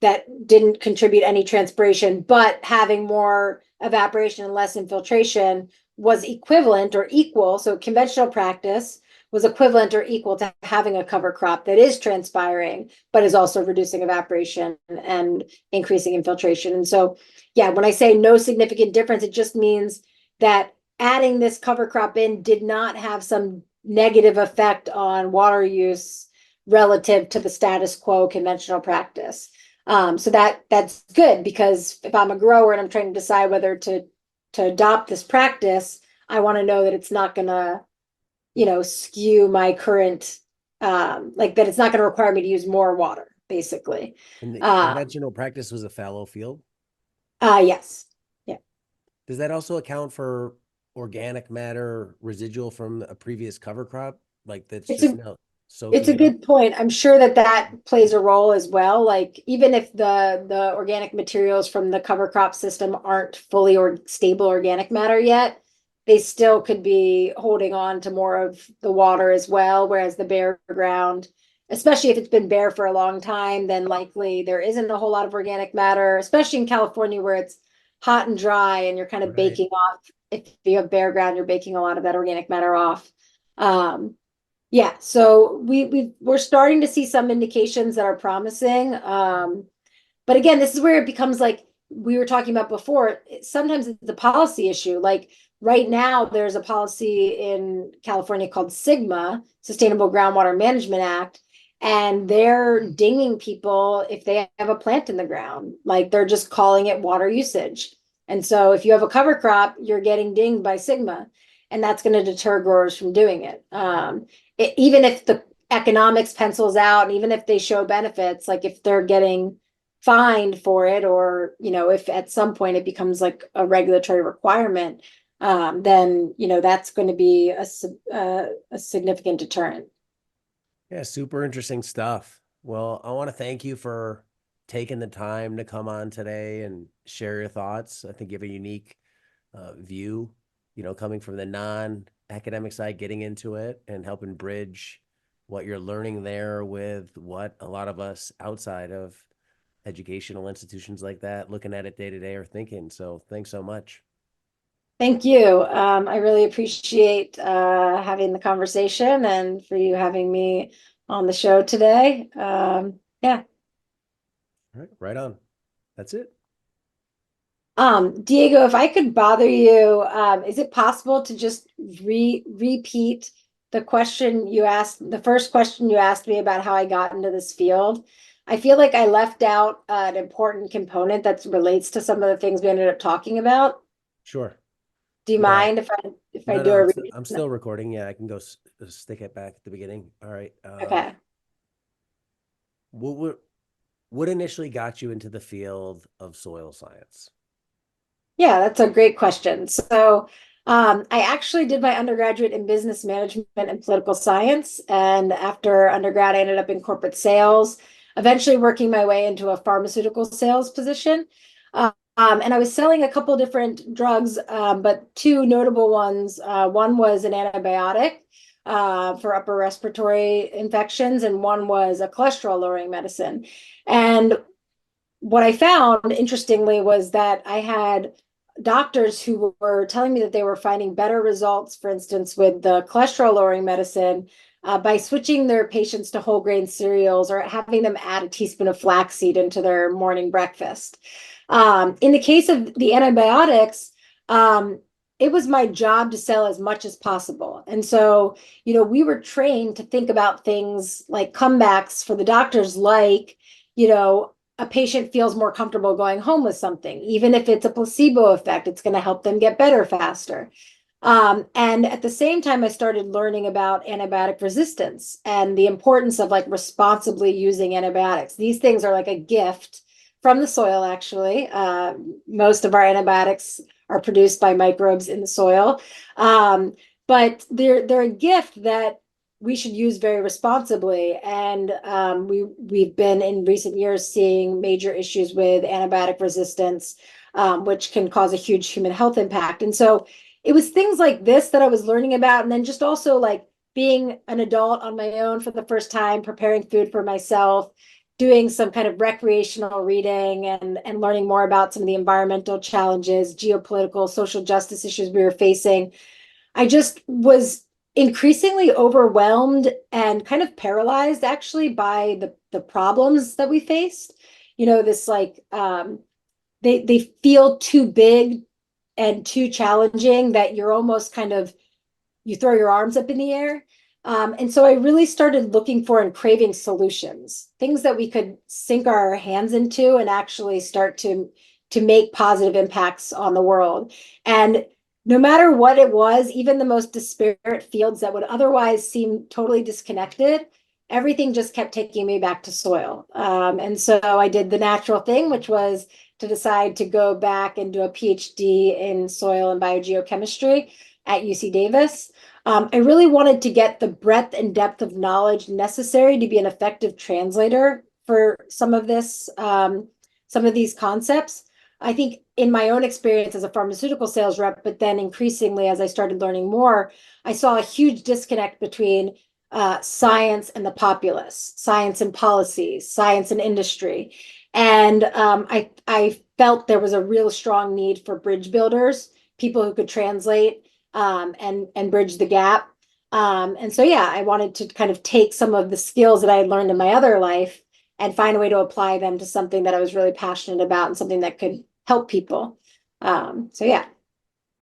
that didn't contribute any transpiration, but having more evaporation and less infiltration was equivalent or equal. So conventional practice was equivalent or equal to having a cover crop that is transpiring, but is also reducing evaporation and increasing infiltration. And so, yeah, when I say no significant difference, it just means that adding this cover crop in did not have some negative effect on water use relative to the status quo conventional practice. So that's good because if I'm a grower and I'm trying to decide whether to adopt this practice, I want to know that it's not gonna, skew my current like that it's not gonna require me to use more water, basically. And the Uh conventional practice was a fallow field. yes. Yeah. Does that also account for organic matter residual from a previous cover crop? Like that's It's just a now It's soaking a it up? good point. I'm sure that that plays a role as well. Like even if the organic materials from the cover crop system aren't fully or stable organic matter yet, they still could be holding on to more of the water as well. Whereas the bare ground, especially if it's been bare for a long time, then likely there isn't a whole lot of organic matter, especially in California where it's hot and dry and you're kind of Right. baking off. If you have bare ground, you're baking a lot of that organic matter off. Um, yeah, so we're starting to see some indications that are promising. But again, this is where it becomes like we were talking about before. Sometimes it's a policy issue. Like right now, there's a policy in California called SGMA, Sustainable Groundwater Management Act, and they're dinging people if they have a plant in the ground. Like they're just calling it water usage. And so if you have a cover crop, you're getting dinged by SGMA, and that's going to deter growers from doing it. Even if the economics pencils out, and even if they show benefits, like if they're getting fined for it, or if at some point it becomes like a regulatory requirement, then that's going to be a significant deterrent. Yeah, super interesting stuff. Well, I want to thank you for taking the time to come on today and share your thoughts. I think you have a unique view, coming from the non-academic side, getting into it and helping bridge what you're learning there with what a lot of us outside of educational institutions like that, looking at it day to day, are thinking. So thanks so much. Thank you. I really appreciate having the conversation and for you having me on the show today. Yeah. All right, right on. That's it. Diego, if I could bother you, is it possible to just repeat the first question you asked me about how I got into this field? I feel like I left out an important component that relates to some of the things we ended up talking about. Sure. Do you Yeah. mind if I No, do no, a I'm no. still recording. Yeah, I can go stick it back at the beginning. All right. Okay. What were- what initially got you into the field of soil science? Yeah, that's a great question. So, I actually did my undergraduate in business management and political science. And after undergrad, I ended up in corporate sales, eventually working my way into a pharmaceutical sales position. And I was selling a couple different drugs, but two notable ones. One was an antibiotic, for upper respiratory infections, and one was a cholesterol lowering medicine. And what I found interestingly was that I had doctors who were telling me that they were finding better results, for instance, with the cholesterol lowering medicine by switching their patients to whole grain cereals or having them add a teaspoon of flaxseed into their morning breakfast. In the case of the antibiotics, it was my job to sell as much as possible. And so, we were trained to think about things like comebacks for the doctors, like, a patient feels more comfortable going home with something. Even if it's a placebo effect, it's going to help them get better faster. And at the same time, I started learning about antibiotic resistance and the importance of like responsibly using antibiotics. These things are like a gift from the soil, actually. Most of our antibiotics are produced by microbes in the soil. But they're a gift that we should use very responsibly. And we've been in recent years seeing major issues with antibiotic resistance, which can cause a huge human health impact. And so it was things like this that I was learning about. And then just also like being an adult on my own for the first time, preparing food for myself, doing some kind of recreational reading and learning more about some of the environmental challenges, geopolitical, social justice issues we were facing. I just was increasingly overwhelmed and kind of paralyzed actually by the problems that we faced. This like they feel too big and too challenging that you're almost kind of you throw your arms up in the air. And so I really started looking for and craving solutions, things that we could sink our hands into and actually start to make positive impacts on the world. And no matter what it was, even the most disparate fields that would otherwise seem totally disconnected, everything just kept taking me back to soil. And so I did the natural thing, which was to decide to go back and do a PhD in soil and biogeochemistry at UC Davis. I really wanted to get the breadth and depth of knowledge necessary to be an effective translator for some of these concepts. I think in my own experience as a pharmaceutical sales rep, but then increasingly as I started learning more, I saw a huge disconnect between science and the populace, science and policy, science and industry. And I felt there was a real strong need for bridge builders, people who could translate and bridge the gap. And so, yeah, I wanted to kind of take some of the skills that I had learned in my other life and find a way to apply them to something that I was really passionate about and something that could help people. So, yeah.